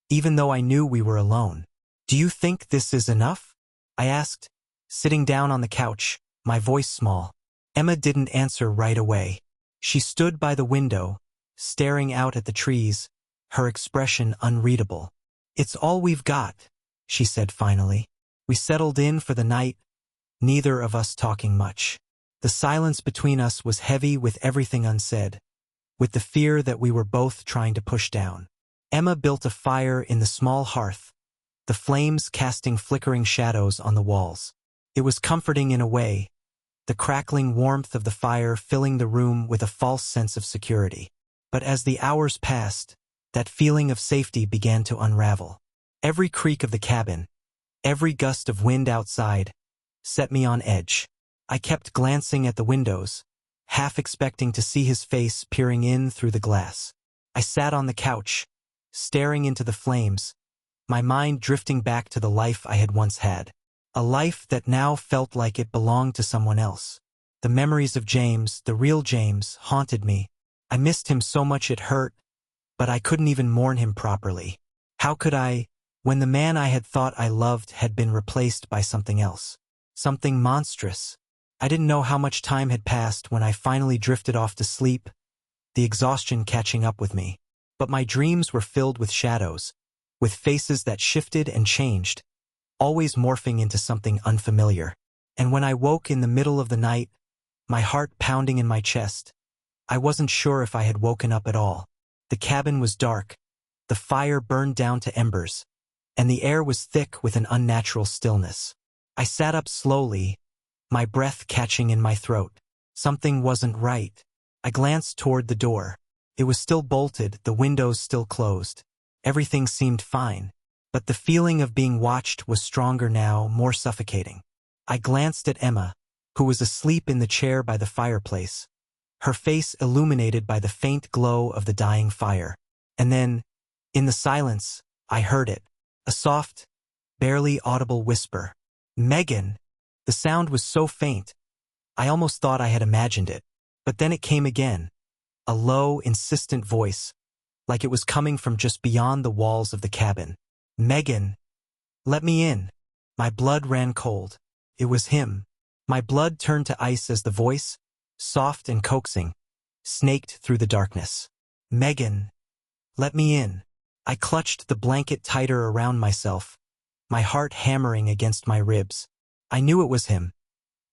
even though I knew we were alone. "Do you think this is enough?" I asked, sitting down on the couch, my voice small. Emma didn't answer right away. She stood by the window, staring out at the trees, her expression unreadable. "It's all we've got," she said finally. We settled in for the night, neither of us talking much. The silence between us was heavy with everything unsaid, with the fear that we were both trying to push down. Emma built a fire in the small hearth, the flames casting flickering shadows on the walls. It was comforting in a way, the crackling warmth of the fire filling the room with a false sense of security. But as the hours passed, that feeling of safety began to unravel. Every creak of the cabin, every gust of wind outside, set me on edge. I kept glancing at the windows, half expecting to see his face peering in through the glass. I sat on the couch, staring into the flames, my mind drifting back to the life I had once had. A life that now felt like it belonged to someone else. The memories of James, the real James, haunted me. I missed him so much it hurt, but I couldn't even mourn him properly. How could I, when the man I had thought I loved had been replaced by something else? Something monstrous. I didn't know how much time had passed when I finally drifted off to sleep, the exhaustion catching up with me. But my dreams were filled with shadows, with faces that shifted and changed, always morphing into something unfamiliar. And when I woke in the middle of the night, my heart pounding in my chest, I wasn't sure if I had woken up at all. The cabin was dark, the fire burned down to embers, and the air was thick with an unnatural stillness. I sat up slowly, my breath catching in my throat. Something wasn't right. I glanced toward the door. It was still bolted, the windows still closed. Everything seemed fine. But the feeling of being watched was stronger now, more suffocating. I glanced at Emma, who was asleep in the chair by the fireplace, her face illuminated by the faint glow of the dying fire. And then, in the silence, I heard it. A soft, barely audible whisper. "Megan!" The sound was so faint, I almost thought I had imagined it. But then it came again. A low, insistent voice, like it was coming from just beyond the walls of the cabin. "Megan, let me in." My blood ran cold. It was him. My blood turned to ice as the voice, soft and coaxing, snaked through the darkness. "Megan, let me in." I clutched the blanket tighter around myself, my heart hammering against my ribs. I knew it was him,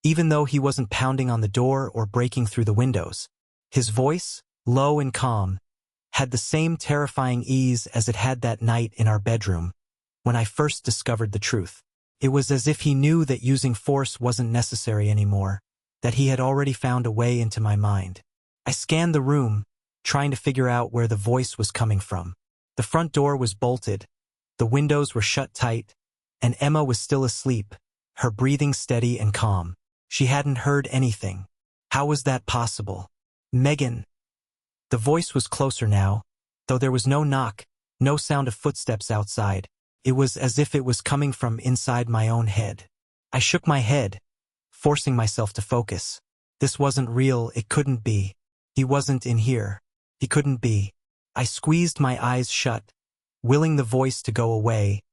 even though he wasn't pounding on the door or breaking through the windows. His voice, low and calm, had the same terrifying ease as it had that night in our bedroom, when I first discovered the truth. It was as if he knew that using force wasn't necessary anymore, that he had already found a way into my mind. I scanned the room, trying to figure out where the voice was coming from. The front door was bolted, the windows were shut tight, and Emma was still asleep, her breathing steady and calm. She hadn't heard anything. How was that possible? "Megan." The voice was closer now, though there was no knock, no sound of footsteps outside. It was as if it was coming from inside my own head. I shook my head, forcing myself to focus. This wasn't real, it couldn't be. He wasn't in here. He couldn't be. I squeezed my eyes shut, willing the voice to go away,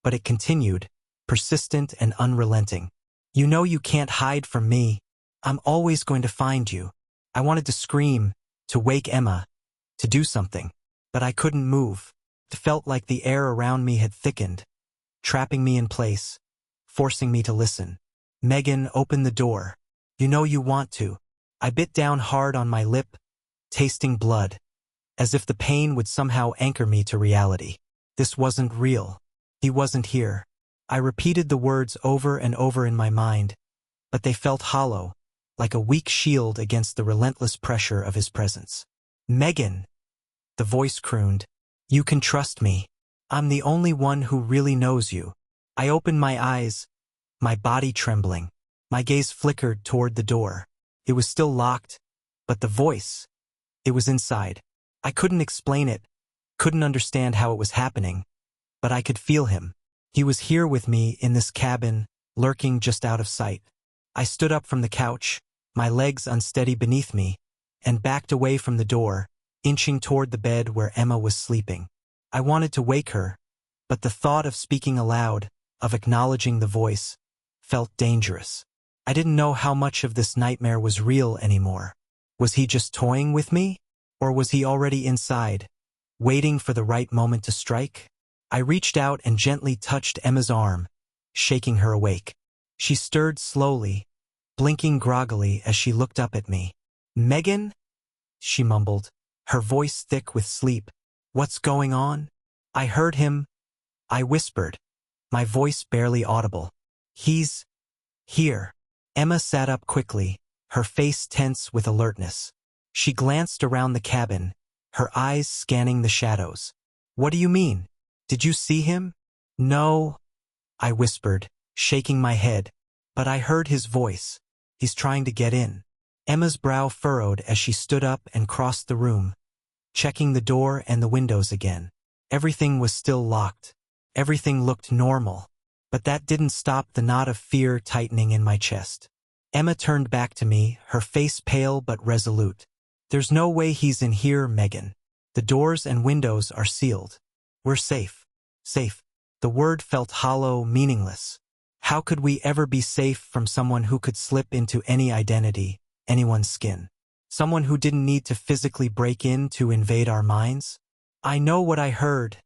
but it continued, persistent and unrelenting. "You know you can't hide from me. I'm always going to find you." I wanted to scream, to wake Emma, to do something, but I couldn't move. It felt like the air around me had thickened, trapping me in place, forcing me to listen. "Megan, open the door. You know you want to." I bit down hard on my lip, tasting blood, as if the pain would somehow anchor me to reality. This wasn't real. He wasn't here. I repeated the words over and over in my mind, but they felt hollow, like a weak shield against the relentless pressure of his presence. "Megan," the voice crooned, "you can trust me. I'm the only one who really knows you." I opened my eyes, my body trembling. My gaze flickered toward the door. It was still locked, but the voice, it was inside. I couldn't explain it, couldn't understand how it was happening, but I could feel him. He was here with me in this cabin, lurking just out of sight. I stood up from the couch, my legs unsteady beneath me, and backed away from the door, inching toward the bed where Emma was sleeping. I wanted to wake her, but the thought of speaking aloud, of acknowledging the voice, felt dangerous. I didn't know how much of this nightmare was real anymore. Was he just toying with me? Or was he already inside, waiting for the right moment to strike? I reached out and gently touched Emma's arm, shaking her awake. She stirred slowly, blinking groggily as she looked up at me. "Megan?" she mumbled, her voice thick with sleep. "What's going on?" I heard him. I whispered, my voice barely audible. He's here. Emma sat up quickly, her face tense with alertness. She glanced around the cabin, her eyes scanning the shadows. What do you mean? Did you see him? No, I whispered, shaking my head. But I heard his voice. He's trying to get in. Emma's brow furrowed as she stood up and crossed the room, checking the door and the windows again. Everything was still locked. Everything looked normal. But that didn't stop the knot of fear tightening in my chest. Emma turned back to me, her face pale but resolute. There's no way he's in here, Megan. The doors and windows are sealed. We're safe. Safe. The word felt hollow, meaningless. How could we ever be safe from someone who could slip into any identity, anyone's skin? Someone who didn't need to physically break in to invade our minds? I know what I heard,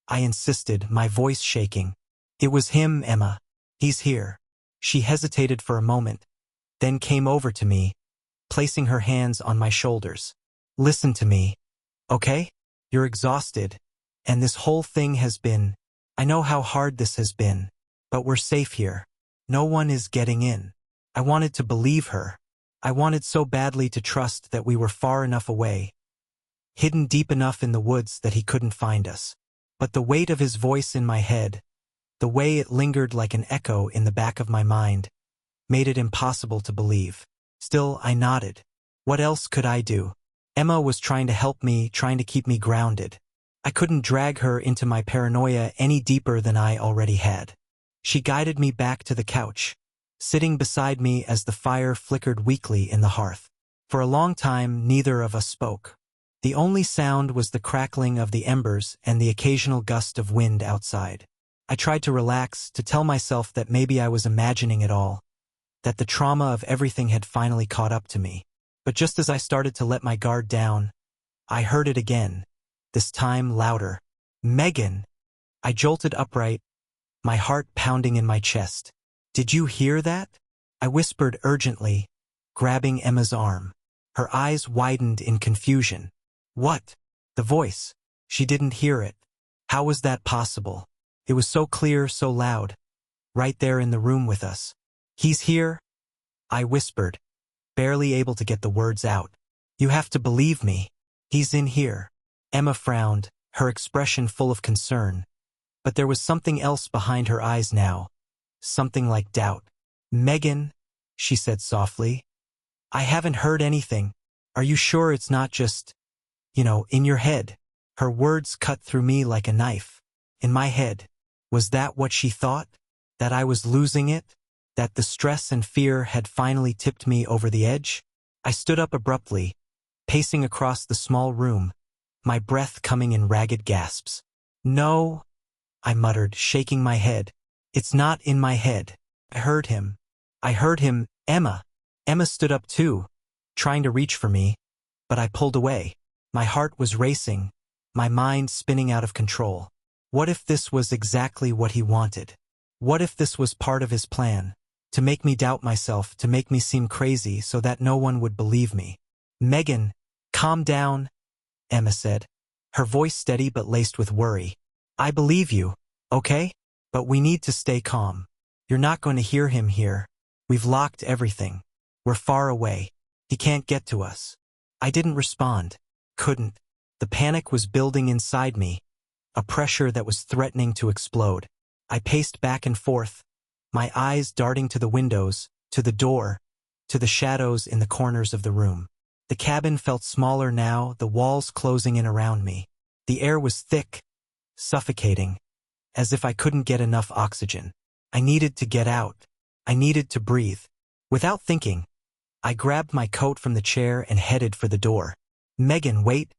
I insisted, my voice shaking. It was him, Emma. He's here. She hesitated for a moment, then came over to me, placing her hands on my shoulders. Listen to me, okay? You're exhausted, and this whole thing has been... I know how hard this has been, but we're safe here. No one is getting in. I wanted to believe her. I wanted so badly to trust that we were far enough away, hidden deep enough in the woods that he couldn't find us. But the weight of his voice in my head, the way it lingered like an echo in the back of my mind, made it impossible to believe. Still, I nodded. What else could I do? Emma was trying to help me, trying to keep me grounded. I couldn't drag her into my paranoia any deeper than I already had. She guided me back to the couch, sitting beside me as the fire flickered weakly in the hearth. For a long time, neither of us spoke. The only sound was the crackling of the embers and the occasional gust of wind outside. I tried to relax, to tell myself that maybe I was imagining it all, that the trauma of everything had finally caught up to me. But just as I started to let my guard down, I heard it again, this time louder. Megan! I jolted upright, my heart pounding in my chest. Did you hear that? I whispered urgently, grabbing Emma's arm. Her eyes widened in confusion. What? The voice. She didn't hear it. How was that possible? It was so clear, so loud. Right there in the room with us. He's here? I whispered, barely able to get the words out. You have to believe me. He's in here. Emma frowned, her expression full of concern. But there was something else behind her eyes now. Something like doubt. Megan, she said softly. I haven't heard anything. Are you sure it's not just, in your head? Her words cut through me like a knife. In my head. Was that what she thought? That I was losing it? That the stress and fear had finally tipped me over the edge? I stood up abruptly, pacing across the small room, my breath coming in ragged gasps. No, I muttered, shaking my head. It's not in my head. I heard him. Emma. Emma stood up too, trying to reach for me, but I pulled away. My heart was racing, my mind spinning out of control. What if this was exactly what he wanted? What if this was part of his plan? To make me doubt myself, to make me seem crazy so that no one would believe me. Megan, calm down, Emma said, her voice steady but laced with worry. I believe you, okay? But we need to stay calm. You're not going to hear him here. We've locked everything. We're far away. He can't get to us. I didn't respond. Couldn't. The panic was building inside me, a pressure that was threatening to explode. I paced back and forth, my eyes darting to the windows, to the door, to the shadows in the corners of the room. The cabin felt smaller now, the walls closing in around me. The air was thick, suffocating, as if I couldn't get enough oxygen. I needed to get out. I needed to breathe. Without thinking, I grabbed my coat from the chair and headed for the door. Megan, wait,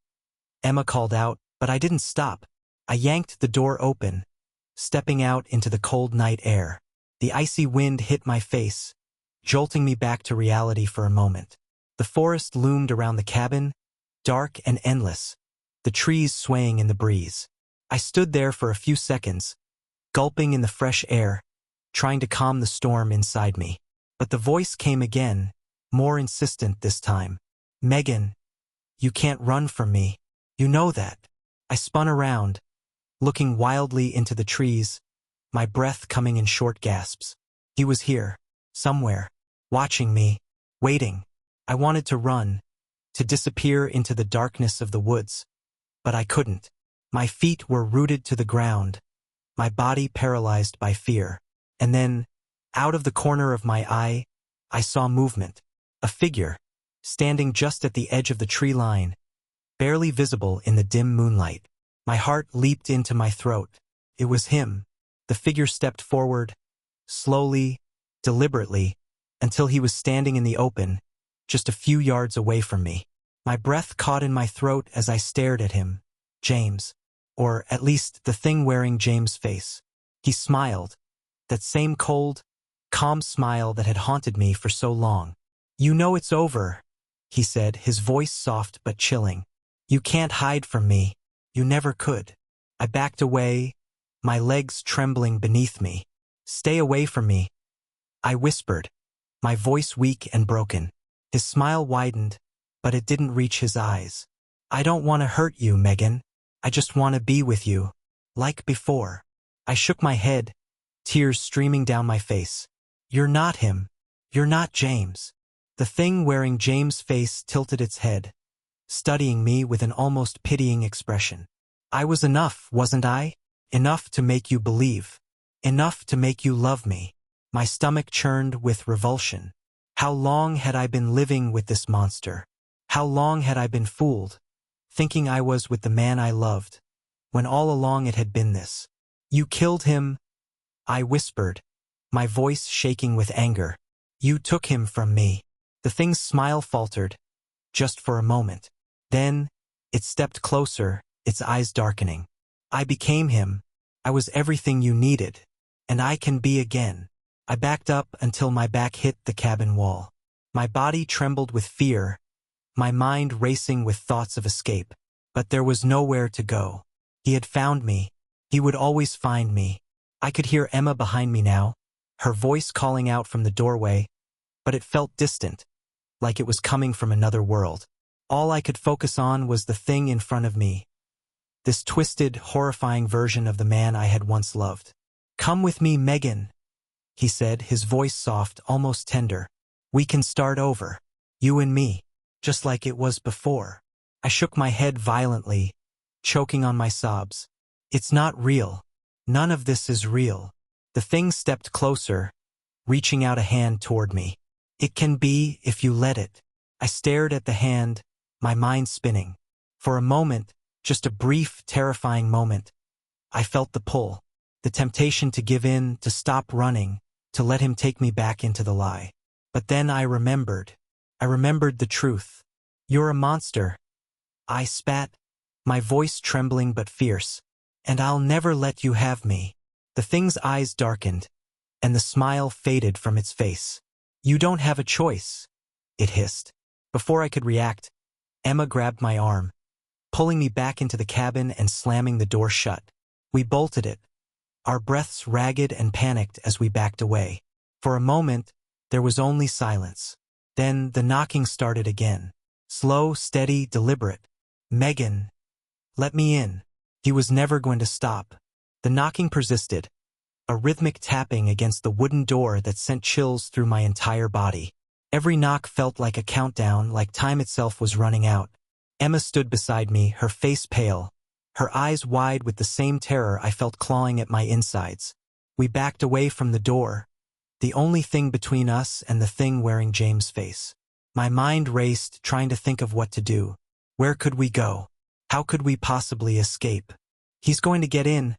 Emma called out, but I didn't stop. I yanked the door open, stepping out into the cold night air. The icy wind hit my face, jolting me back to reality for a moment. The forest loomed around the cabin, dark and endless, the trees swaying in the breeze. I stood there for a few seconds, gulping in the fresh air, trying to calm the storm inside me. But the voice came again, more insistent this time. Megan, you can't run from me. You know that. I spun around, looking wildly into the trees, my breath coming in short gasps. He was here, somewhere, watching me, waiting. I wanted to run, to disappear into the darkness of the woods, but I couldn't. My feet were rooted to the ground, my body paralyzed by fear. And then, out of the corner of my eye, I saw movement. A figure, standing just at the edge of the tree line, barely visible in the dim moonlight. My heart leaped into my throat. It was him. The figure stepped forward, slowly, deliberately, until he was standing in the open, just a few yards away from me. My breath caught in my throat as I stared at him. James. Or at least the thing wearing James' face. He smiled. That same cold, calm smile that had haunted me for so long. "You know it's over," he said, his voice soft but chilling. "You can't hide from me. You never could." I backed away, my legs trembling beneath me. "Stay away from me," I whispered, my voice weak and broken. His smile widened, but it didn't reach his eyes. "I don't want to hurt you, Megan. I just want to be with you, like before." I shook my head, tears streaming down my face. "You're not him. You're not James." The thing wearing James' face tilted its head, studying me with an almost pitying expression. "I was enough, wasn't I? Enough to make you believe. Enough to make you love me." My stomach churned with revulsion. How long had I been living with this monster? How long had I been fooled, thinking I was with the man I loved, when all along it had been this? "You killed him," I whispered, my voice shaking with anger. "You took him from me." The thing's smile faltered, just for a moment. Then, it stepped closer, its eyes darkening. "I became him. I was everything you needed. And I can be again." I backed up until my back hit the cabin wall. My body trembled with fear, my mind racing with thoughts of escape. But there was nowhere to go. He had found me. He would always find me. I could hear Emma behind me now, her voice calling out from the doorway, but it felt distant, like it was coming from another world. All I could focus on was the thing in front of me, this twisted, horrifying version of the man I had once loved. "Come with me, Megan," he said, his voice soft, almost tender. "We can start over. You and me, just like it was before." I shook my head violently, choking on my sobs. "It's not real. None of this is real." The thing stepped closer, reaching out a hand toward me. "It can be if you let it." I stared at the hand, my mind spinning. For a moment, just a brief, terrifying moment, I felt the pull, the temptation to give in, to stop running, to let him take me back into the lie. But then I remembered. I remembered the truth. "You're a monster," I spat, my voice trembling but fierce. "And I'll never let you have me." The thing's eyes darkened, and the smile faded from its face. "You don't have a choice," it hissed. Before I could react, Emma grabbed my arm, pulling me back into the cabin and slamming the door shut. We bolted it, our breaths ragged and panicked as we backed away. For a moment, there was only silence. Then the knocking started again. Slow, steady, deliberate. "Megan, let me in." He was never going to stop. The knocking persisted, a rhythmic tapping against the wooden door that sent chills through my entire body. Every knock felt like a countdown, like time itself was running out. Emma stood beside me, her face pale, her eyes wide with the same terror I felt clawing at my insides. We backed away from the door, the only thing between us and the thing wearing James' face. My mind raced, trying to think of what to do. Where could we go? How could we possibly escape? "He's going to get in,"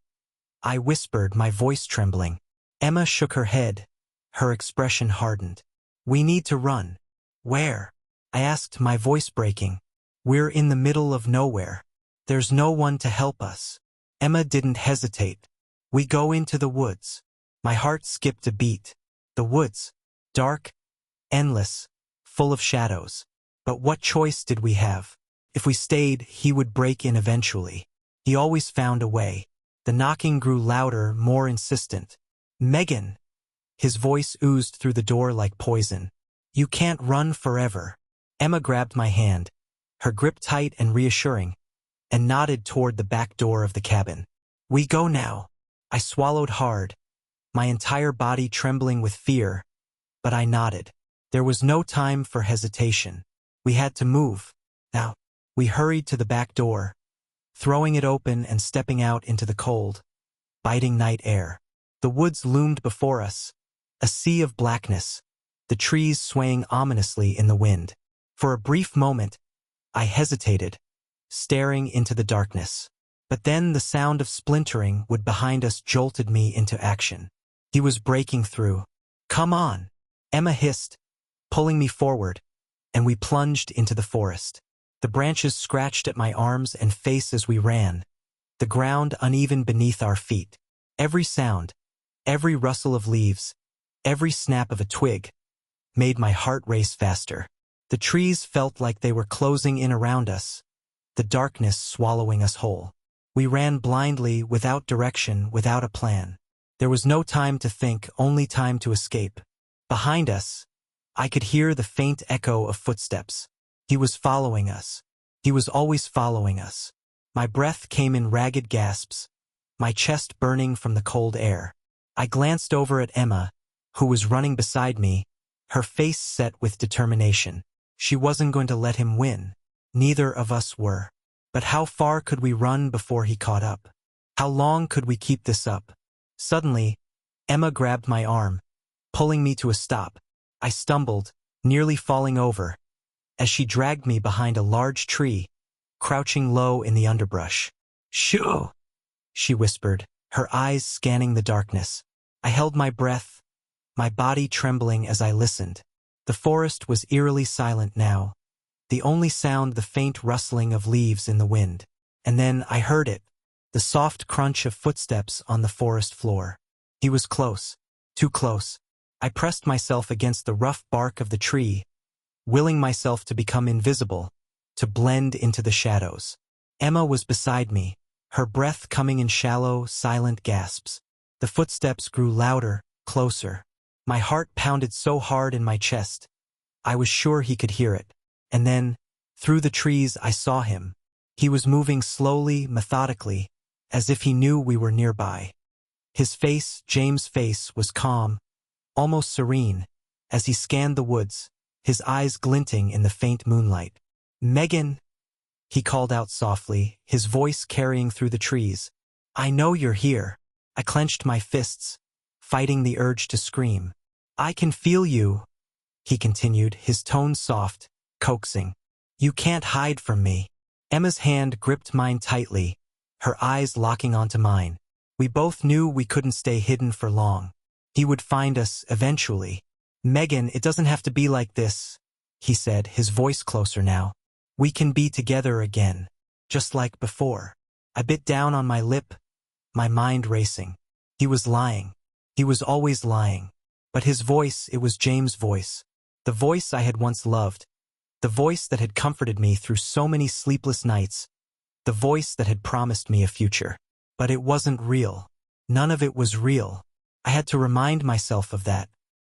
I whispered, my voice trembling. Emma shook her head, her expression hardened. "We need to run." "Where?" I asked, my voice breaking. "We're in the middle of nowhere. There's no one to help us." Emma didn't hesitate. "We go into the woods." My heart skipped a beat. The woods. Dark, endless, full of shadows. But what choice did we have? If we stayed, he would break in eventually. He always found a way. The knocking grew louder, more insistent. "Megan!" His voice oozed through the door like poison. "You can't run forever." Emma grabbed my hand, her grip tight and reassuring, and nodded toward the back door of the cabin. "We go now." I swallowed hard, my entire body trembling with fear, but I nodded. There was no time for hesitation. We had to move. Now, we hurried to the back door, throwing it open and stepping out into the cold, biting night air. The woods loomed before us, a sea of blackness, the trees swaying ominously in the wind. For a brief moment, I hesitated, staring into the darkness. But then the sound of splintering wood behind us jolted me into action. He was breaking through. "Come on," Emma hissed, pulling me forward, and we plunged into the forest. The branches scratched at my arms and face as we ran, the ground uneven beneath our feet. Every sound, every rustle of leaves, every snap of a twig, made my heart race faster. The trees felt like they were closing in around us, the darkness swallowing us whole. We ran blindly, without direction, without a plan. There was no time to think, only time to escape. Behind us, I could hear the faint echo of footsteps. He was following us. He was always following us. My breath came in ragged gasps, my chest burning from the cold air. I glanced over at Emma, who was running beside me, her face set with determination. She wasn't going to let him win. Neither of us were. But how far could we run before he caught up? How long could we keep this up? Suddenly, Emma grabbed my arm, pulling me to a stop. I stumbled, nearly falling over, as she dragged me behind a large tree, crouching low in the underbrush. "Shoo!" she whispered, her eyes scanning the darkness. I held my breath, my body trembling as I listened. The forest was eerily silent now, the only sound the faint rustling of leaves in the wind. And then I heard it, the soft crunch of footsteps on the forest floor. He was close, too close. I pressed myself against the rough bark of the tree, willing myself to become invisible, to blend into the shadows. Emma was beside me, her breath coming in shallow, silent gasps. The footsteps grew louder, closer. My heart pounded so hard in my chest, I was sure he could hear it. And then, through the trees, I saw him. He was moving slowly, methodically, as if he knew we were nearby. His face, James' face, was calm, almost serene, as he scanned the woods, his eyes glinting in the faint moonlight. "Megan," he called out softly, his voice carrying through the trees. "I know you're here." I clenched my fists, fighting the urge to scream. "I can feel you," he continued, his tone soft, coaxing. "You can't hide from me." Emma's hand gripped mine tightly, her eyes locking onto mine. We both knew we couldn't stay hidden for long. He would find us eventually. "Megan, it doesn't have to be like this," he said, his voice closer now. "We can be together again, just like before." I bit down on my lip, my mind racing. He was lying. He was always lying. But his voice, it was James' voice. The voice I had once loved. The voice that had comforted me through so many sleepless nights. The voice that had promised me a future. But it wasn't real. None of it was real. I had to remind myself of that,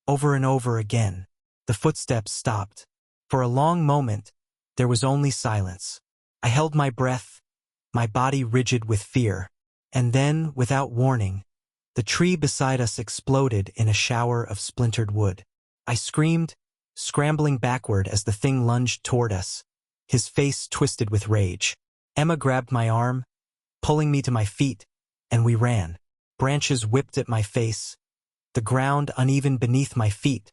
over and over again. The footsteps stopped. For a long moment, there was only silence. I held my breath, my body rigid with fear. And then, without warning, the tree beside us exploded in a shower of splintered wood. I screamed, scrambling backward as the thing lunged toward us, his face twisted with rage. Emma grabbed my arm, pulling me to my feet, and we ran. Branches whipped at my face, the ground uneven beneath my feet,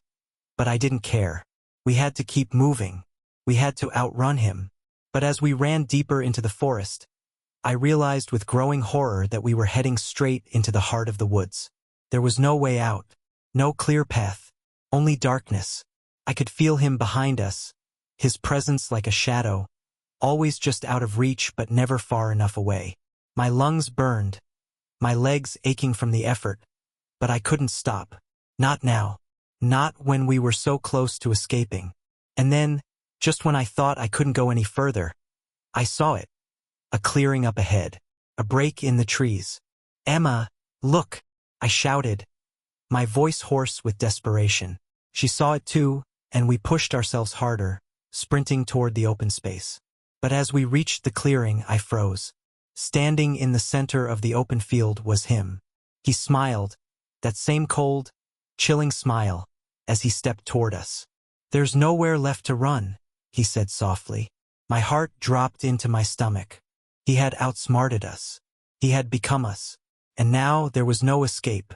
but I didn't care. We had to keep moving. We had to outrun him. But as we ran deeper into the forest, I realized with growing horror that we were heading straight into the heart of the woods. There was no way out, no clear path, only darkness. I could feel him behind us, his presence like a shadow, always just out of reach but never far enough away. My lungs burned, my legs aching from the effort, but I couldn't stop. Not now. Not when we were so close to escaping. And then, just when I thought I couldn't go any further, I saw it. A clearing up ahead. A break in the trees. "Emma, look!" I shouted, my voice hoarse with desperation. She saw it too, and we pushed ourselves harder, sprinting toward the open space. But as we reached the clearing, I froze. Standing in the center of the open field was him. He smiled, that same cold, chilling smile as he stepped toward us. "There's nowhere left to run," he said softly. My heart dropped into my stomach. He had outsmarted us. He had become us. And now there was no escape,